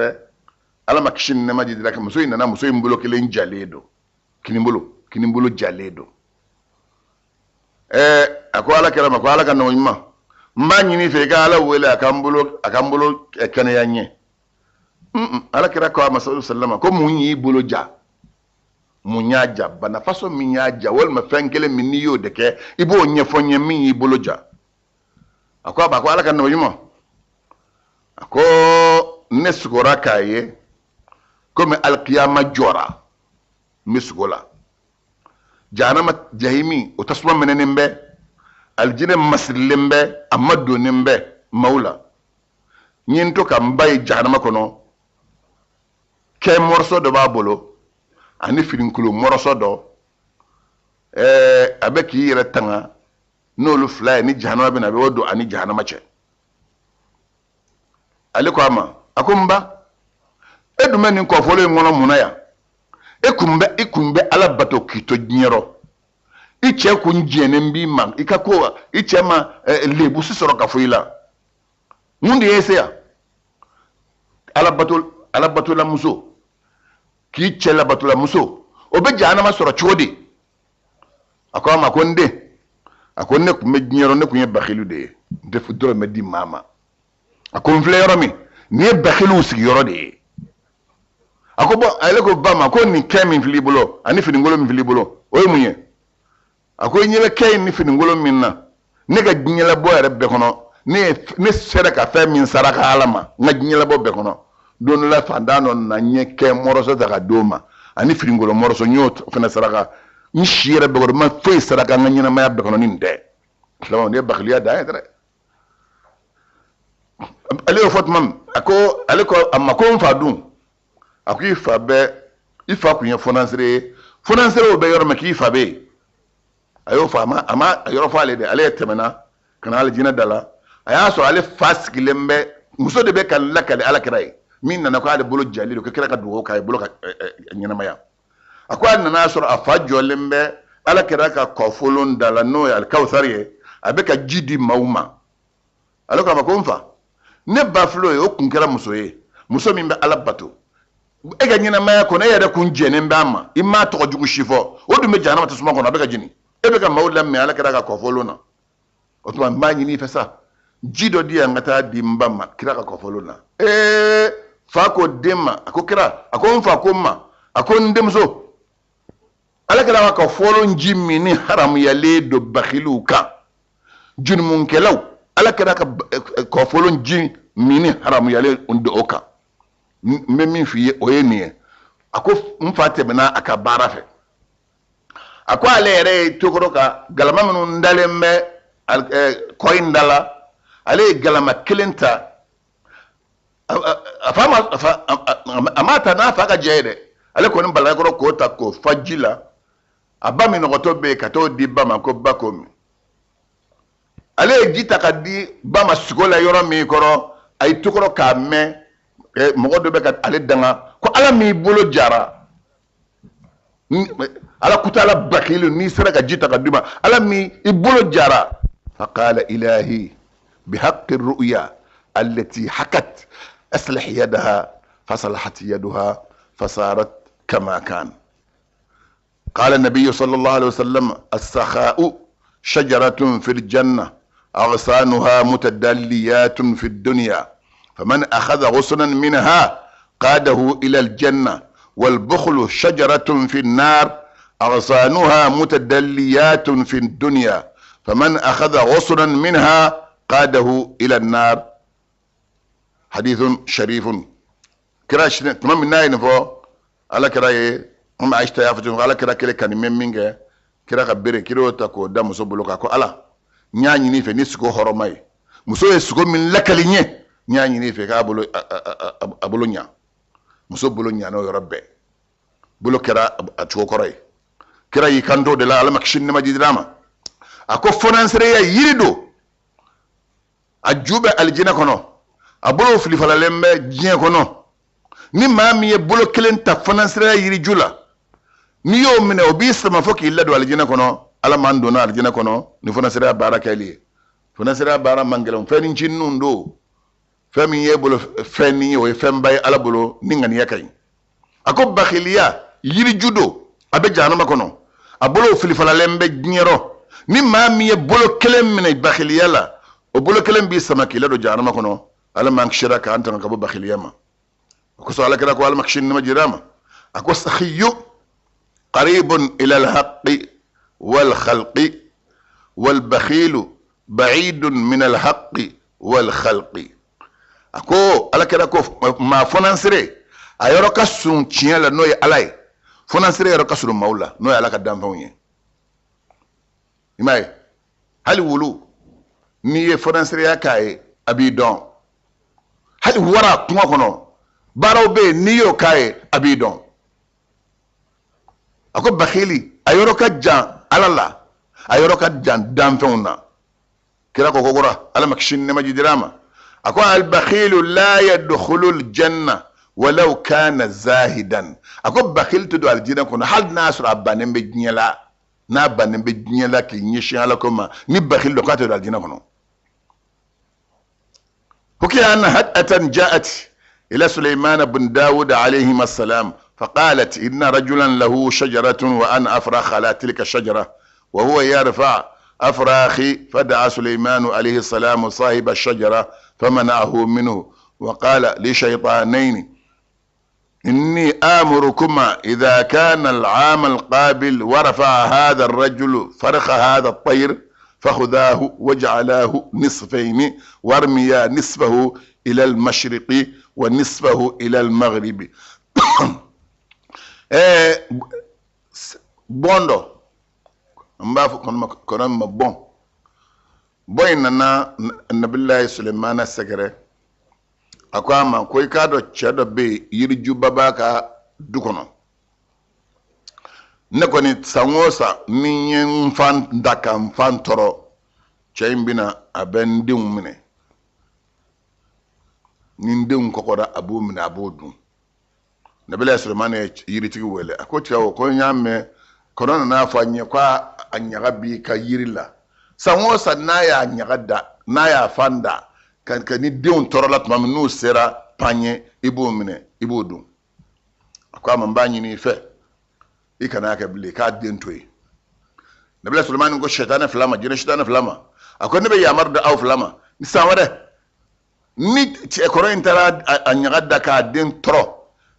A: ألا ما كشين نما جدي لك مسوي نانا مسوي مبلو كلين جاليدو كنيمبلو جاليدو ako ala kera ma ko ala kan no yima mba nyini fe ga ala wele akambulo ekane yanye ala kera ko ma sallama ko munyi bulo ja munyaja bana faso minyaja wal ma fenkele minni yo deke ibo nyefonye minyi bulo ja ako ba ko ala kan no yima ako nesugora kaye comme alqiyama jora misgola janama jahimi o tasma menenembe aljine maslimbe amadu nimbe maula nyinto kam bay janama kono ke morso do babolo ani filinkulo morso do abeki yere tanga nolu fly ni janama be na be wodo ani janama che aliko ama akumba edumeni ko folo ngono munaya ikumbe ala bato kito nyero iche kunjene mbi man ikako iche ma lebu sisoro kafuila mundi yese ya ala bato la muso k'i cɛ labatula muso o bɛ jahanama sɔrɔ cogo di a ko a ma ko n den a ko ne tun bɛ diɲɛ yɔrɔ ne tun ye bakhili de ye n tɛ dɔrɔmɛ di maa ma a ko n filɛ yɔrɔ min nin ye bakhiliw sigiyɔrɔ de ye a ko bɔn ale ko ba ma ko nin kɛ min fil'i bolo ani finikolon min fil'i bolo o ye mun ye a ko ɲɛ bɛ kɛ in ni finikolon min na ne ka diɲɛlabɔ yɛrɛ bɛɛ kɔnɔ ne sera ka fɛn min saraka ala ma n ka diɲɛlabɔ bɛɛ kɔnɔ don dɔ la fantan dɔ nana n ye kɛ mɔrɔso ta ka d'o ma ani finikolon mɔrɔso n y'o fana saraka n si yɛrɛ bɛɛ kɔnɔ ma foyi saraka n ka ɲɛnamaya bɛɛ kɔnɔ nin tɛ silamɛw ne ye bakhiliya dan ye dɛ ale y'o fɔ tuma min a ko ale ko a ma ko n fa dun a ko i fa kun ye fonasere ye fonasere o bɛ yɔrɔ min k'i fa bɛ yen a y'o fɔ a ma yɔrɔ fɔ ale de ale ye tɛmɛna ka na alijinɛ da la a y'a sɔrɔ ale fa sigilen bɛ muso de bɛ ka lakale alakira ye min nana ko ale bolo jali don ko kira ka dugawu k'a ye bolo ka ɲɛnamaya a ko a nana sɔrɔ a fa jɔlen bɛ alakira ka kɔfolon da la n'o ye alikawusari ye a bɛ ka ji di maaw ma ale ko a ma ko n fa ne ba filɛ ye o kun kɛra muso ye muso min bɛ ala bato e ka ɲɛnamaya kɔnɔ e yɛrɛ kun jɛnen bɛ a ma i m'a tɔgɔ jugu si fɔ o dun bɛ jahanama tasuma kɔnɔ a bɛ ka jeni e bɛ ka maaw lamɛn ala kira ka kɔfolon na o tuma n b'a ɲini i fɛ sa ji dɔ di yan n ka taa di n ba ma kira ka kɔfolon na fa ko den ma a ko kira a ko n fa ko n ma a ko n denmuso ala kira ka kɔfolon ji min ni haramuyalen don bakhiliw kan junumunkɛlaw ala kira ka kɔfolon ji min ni haramuyalen don o kan n bɛ min f'i ye o ye nin ye a ko n fa tɛmɛna a ka baara fɛ a ko ale yɛrɛ ye tokɔrɔ ka galama minnu dalen bɛ kɔ in da la ale ye galama kelen ta a m'a ta n'a fa ka jɛ ye dɛ ale kɔni balala kɔrɔ k'o ta k'o fa ji la a ba minɔgɔtɔ bɛ yen ka t'o di ba ma ko ba k'o min ale ye ji ta ka di ba ma sogo la yɔrɔ min kɔrɔ a ye tokɔrɔ k'a mɛn mɔgɔ dɔ bɛ ka ale danga ko ala m'i bolo jara ala kutala bakhili n'i sera ka ji ta ka di ma ala m'i bolo jara faqala ilahi bihaqqi ru'ya allati hakat aslih yadaha fasalahat yaduha fasarat kama kan قال النبي صلى الله عليه وسلم السخاء شجرة في الجنة أغصانها متدليات في الدنيا فمن أخذ غصنا منها قاده إلى الجنة والبخل شجرة في النار أغصانها متدليات في الدنيا فمن أخذ غصنا منها قاده إلى النار حديث شريف كراش تمام من ناين فو على كراي هم عشت يا فتون على كرا كله كان ميمينغ كرا كبير كيلو تاكو دا مسو بلوكا كو الا نياني ني في نسكو هرماي مسو يسكو من لكاليني نياني ني في كابلو ابولونيا مسو بولونيا نو يربي بلو كرا اتشو كوراي كرا يكاندو de la almakishin ne majidrama ako fonansere ya yirido ajube aljina kono abulo filifala lembe jien kono ni mami ye bolo kelen ta fonansere ya yiri jula ni yo mine obi sama foki illa do aljina kono ala man dona aljina kono ni fonansere ya baraka li fonansere ya bara mangelon feni cinnun do femi ye bolo feni o fembay ala bolo ni ngani yakay ako bakhiliya yiri judo abe janama kono abolo filifala lembe nyero ni mami ye bolo kelen mine bakhiliya la o bolo kelen bi sama kila do janama kono ala man shiraka anta ka bo bakhiliya ma ko so ala kala ko al makshin ma jirama ako sakhiyu qaribun ila al haqqi wal khalqi wal bakhil ba'idun min al haqqi wal khalqi ako ala kala ko ma fonansere ayoro ka sun tiela no ye alay fonansere ayoro ka sun maula no ye ala ka dan fawye imay hali wulu ni ye fonansere ya kay abidon hali wara kuma kono baraw be niyo kaye abidon ako bakhili ayoro ka jan alala ayoro ka jan danfeuna kira ko gogora ala makshin ne majidirama ako al bakhilu la yadkhulu al janna walau kana zahidan ako bakhil to do al jinna kono hal nasr abanem be nyela na banem be nyela ki nyishi ala koma ni bakhil do kato do al jinna kono hukiya anna hadatan ja'at إلى سليمان بن داود عليهما السلام فقالت إن رجلا له شجرة وأنا أفرخ على تلك الشجرة وهو يرفع أفراخي، فدعا سليمان عليه السلام صاحب الشجرة فمنعه منه وقال لشيطانين إني آمركما إذا كان العام القابل ورفع هذا الرجل فرخ هذا الطير فخذاه وجعلاه نصفين وارميا نصفه إلى المشرق ونصفه إلى المغرب. bondo mbafu kono ma bon boy nana nabillahi sulaiman sagare akwa ma koy kado chedo be yirju babaka dukono ne koni sangosa minyen fan daka fan toro chaimbina abendum mine nindum kokoda abu mine abudu nabillahi sulaiman yiri tigi wele akotiawo ko nyame kono na afanye kwa anyaga bi ka yirila sangosa na ya nyagada na ya fanda kan ni deun torola tuma nu sera panye ibu mine ibu dum akwa mambanyi ni fe ikana ka bile ka dentoyi nabillahi sulaiman ko shaytan flama jina shaytan flama akwa ne be yamar da au flama ni samade ni ci kono intara anyagada ka den toro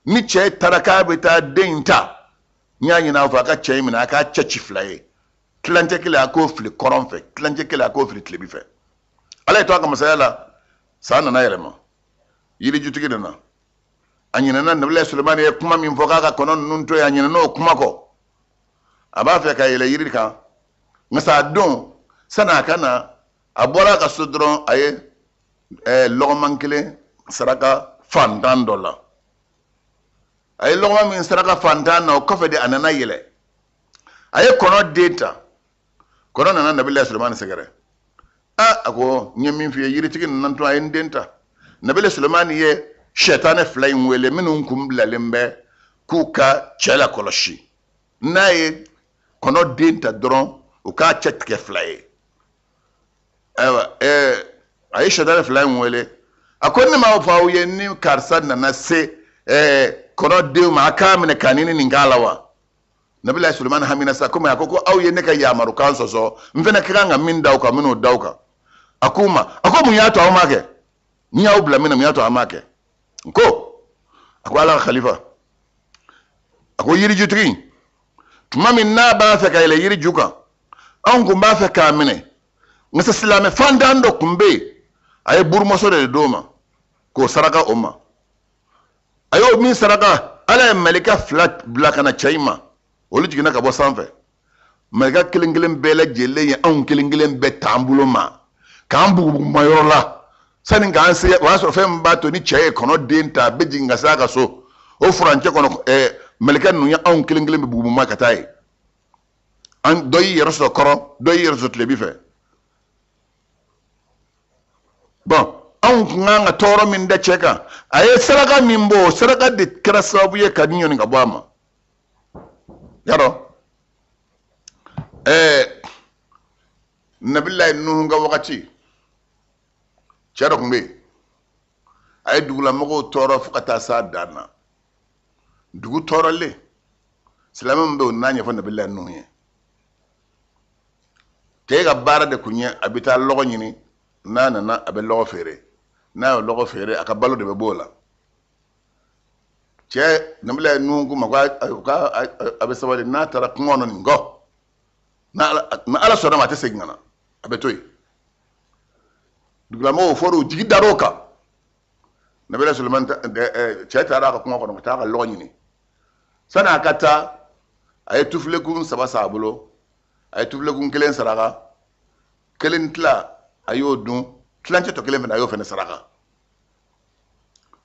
A: ni ce taraka bita denta nyanyi na fa ka ce mina ka chachi flaye klante kila ko fli koronfe klante kila ko fli tlebi fe ala to aka masala sana na yelema yiri jutigi dana anyina na nabillahi sulaiman ya kuma min foka ka konon nun to anyina no kuma ko aba fe ka yele yiri ka ngasa don sana kana abora ka sudron aye logomankele saraka fandan dollar ay logma min saraka fantana o kofe de anana yele ay kono data kono nana nabillahi sulaiman segere ako nyemin fi yiri tigin nan to ay denta nabillahi sulaiman ye shaytan flying wele minun kum lalembe kuka chela koloshi naye kono denta dron o ka chetke fly ewa ay shaytan flying wele akonni ma faawu ye ni karsa nana se kono dew ma kamine kanini ningalawa nabillahi sulaiman hamina sa kuma akoko au ye ne ka yamaru kan soso mfena kiranga min dawka mino dawka akuma akomu yato amake nyaw bla mina yato amake ko akwala khalifa ako yiri jutri tuma min na ba fa kay le yiri juka an ko ba fa kamine ngasa silame fandando kumbe ay burmoso de doma ko saraka umma ayo min saraka ala malika flat blakana chaima olu jigina ka bo sanfe malika kilingilin bele jelle ya an kilingilin be tambulo ma kambu mayorola sanin ga anse waso fem bato ni cheye kono denta be jinga saka so o franche kono malika nu ya an kilingilin be bubu ma katai an doyi yeroso koro doyi yeroso tlebife bon an nganga toro min da cheka aye saraka mimbo saraka de krasabu ye kadinyo ni ngabama yaro nabillahi nuhu nga wakati chero kumbe aye dugula mako toro fukata sa dana dugu toro le silama mbe onanya fa nabillahi nuhu ye tega bara de kunya abita logo nyini nana na abe logo fere na logo fere aka balo de bola che nabillahi nuhu ma ka abe sawale na tara ngono ngo na ala sona mate segna abe toy dugla mo foro jigi daroka nabillahi sulaiman che tara ka ngono ta ka logo nyini sana kata ay tufle kun saba sabulo ay tufle kun kelen saraka kelen tla ayo dun tlanche to kelen ayo fene saraka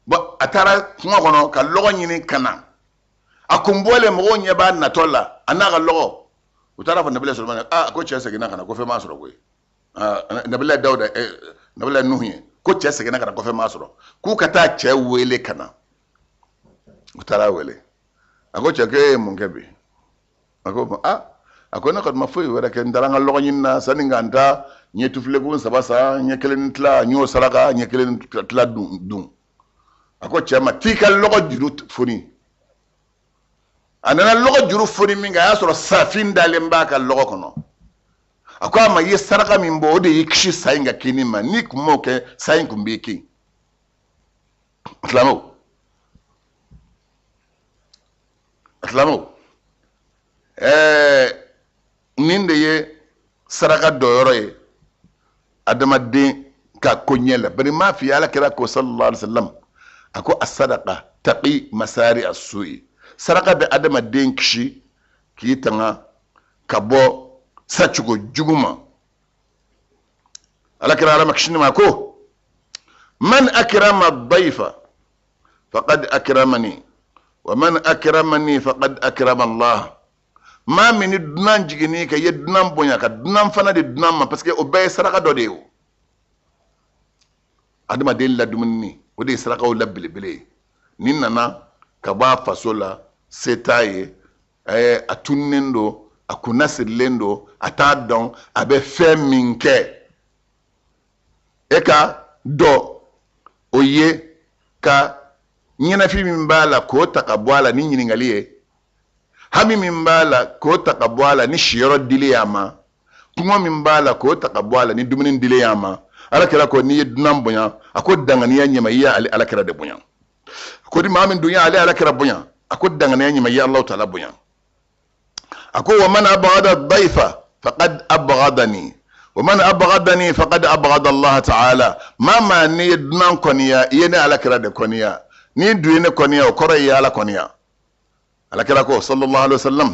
A: ba atara ngono ka logo nyini kana akumbole mo nya ba na tola anaka logo utara fa nabillahi sulaiman ko chese gina kana ko fe masoro ko nabillahi dauda nabillahi nuhu ko chese gina kana ko fe masoro ku kata che wele kana utara wele ako cheke mungebi ako ako na kad mafoy wala ken daranga logo nyina saninganta nyetu flegun sabasa nyekelen tla nyo saraka nyekelen tla dum ako chama tikal logo jirut funi anana logo juru foni minga ya soro safin dalen baka logo kono akwa ma yi saraka min bo de yikshi sayinga kinima ni kumo ke sayin kumbiki atlamo ninde ye saraka doyoro ye adamaden ka konyela bari ma fi ala kira ko sallallahu alaihi wasallam ako as-sadaqa taqi masari as-su'i saraka be adamaden kishi ki tanga kabo sachugo juguma ala kira ala makshini ma ko man akrama ad-dayfa faqad akramani wa man akramani faqad akrama Allah ma mini dunan jigini ka ye dunan bonya ka dunan fana de dunan ma parce que o be saraka do de o adama de la dumni o de saraka o la bilibili nin nana ka ba fasola setaye atunnendo akunasirlendo ata don abe fe minke eka do oye ka nyina fi min bala ko takabwala ni nyiningalie hami min bala ko takabwala ni shiro diliyama kuma min bala ko takabwala ni duminin diliyama alakira ko ni dunan bunya ako danganiya nyima ya ali alakira de bunya ko di mamin dunya ali alakira bunya ako danganiya nyima ya Allah taala bunya ako wa man abghada ad-dayfa faqad abghadani wa man abghadani faqad abghada Allah taala mama ni dunan koniya yene alakira de koniya ni duyene koniya o koro ya ala koniya alakira ko sallallahu alaihi wasallam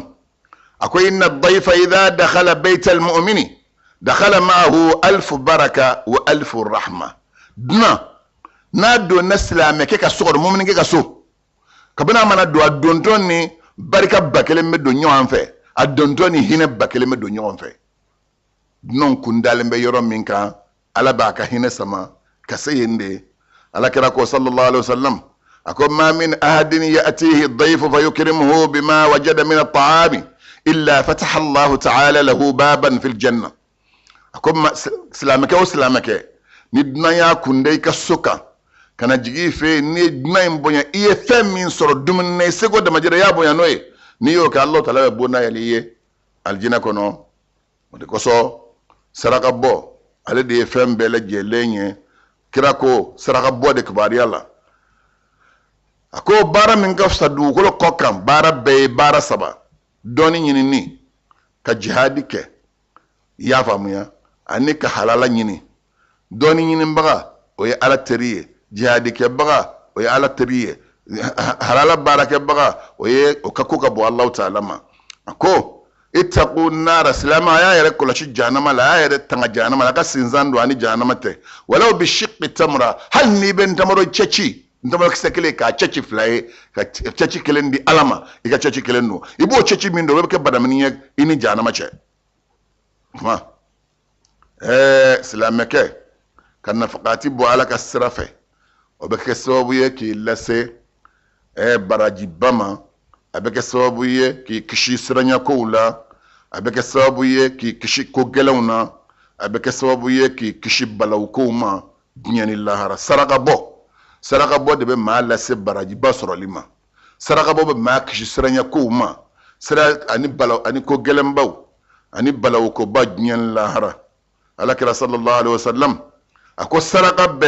A: akwai inna ad-dayfa idha dakhala bayt al-mu'mini dakhala ma'ahu alf baraka wa alf rahma duna na do naslame ke ka sokor mu'min ke ka so kabana mana do adonton ni barika bakele me do nyon fe adonton ni hine bakele me do nyon fe non kundale be yoro minka ala ba ka hine sama ka sayende alakira ko sallallahu alaihi wasallam أكون ما من أحد يأتيه الضيف فيكرمه بما وجد من الطعام إلا فتح الله تعالى له بابا في الجنة أكون سلامك وسلامك ندنا يا كنديك السكا كان جيجي في ندنا يمبونيا إيه فم من صور دمن نسيقو دمجرى يا بونيا نوي نيوك الله تعالى بونا يليه الجنة كنو ودكوسو سرق بو على دي فم بلجي ليني كراكو سرق بو دك باري الله ako bara min gafsa du ko kokam bara be bara saba doni nyini ni ka jihadi ke ya famuya ani ka halala nyini doni nyini baga o ya ala teriye jihadi ke baga o ya ala teriye halala bara ke baga o ye o ka ko bo Allah ta'ala ma ako ittaqu nar salama ya yare kula shi jahannama la ya yare tanga jahannama la ka sinzan do ani jahannama te walau bi shiqqi tamra hal ni ben tamaro chechi ndama kisekele ka chechi fly ka chechi kelendi alama ika chechi kelendo ibo chechi mindo webe ke badamini ini jana mache ma silameke kan nafaqati bo ala ka sirafe obeke sababu ye ki lase baraji bama abeke sababu ye ki kishi siranya koula abeke sababu ye ki kishi ko gelawna abeke sababu ye ki kishi balaw ko ma dunyani lahara saraka bo saraka bo de be ma la se baraji basoro lima saraka bo be ma kishi siranya ko ma sira ani balaw ani ko gelembaw ani balaw ko ba dunyani lahara alakira sallallahu alaihi wasallam ako saraka be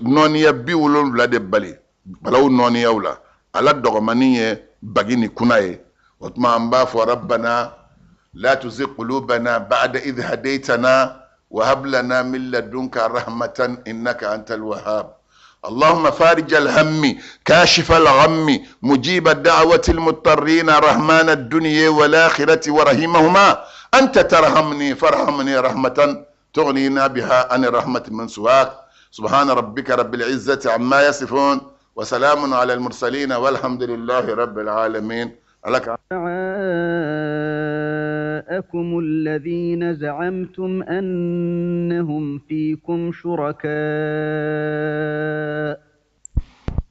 A: noniya bi wolon la de bali balaw noniya wala ala dogomaniye bagini kunaye watma amba fo rabbana la tuzigh qulubana ba'da idh hadaytana wa hab lana min ladunka rahmatan innaka antal wahhab اللهم فارج الهم كاشف الغم مجيب الدعوة المضطرين رحمن الدنيا والآخرة ورحيمهما أنت ترحمني فارحمني رحمة تغنينا بها عن الرحمة من سواك سبحان ربك رب العزة عما يصفون وسلام على المرسلين والحمد لله رب العالمين.
B: أكم الذين زعمتم أنهم فيكم شركاء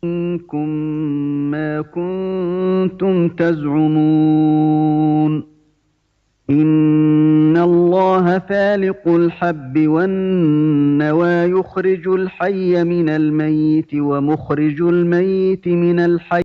B: منكم ما كنتم تزعمون إن الله فالق الحب والنوى يخرج الحي من الميت ومخرج الميت من الحي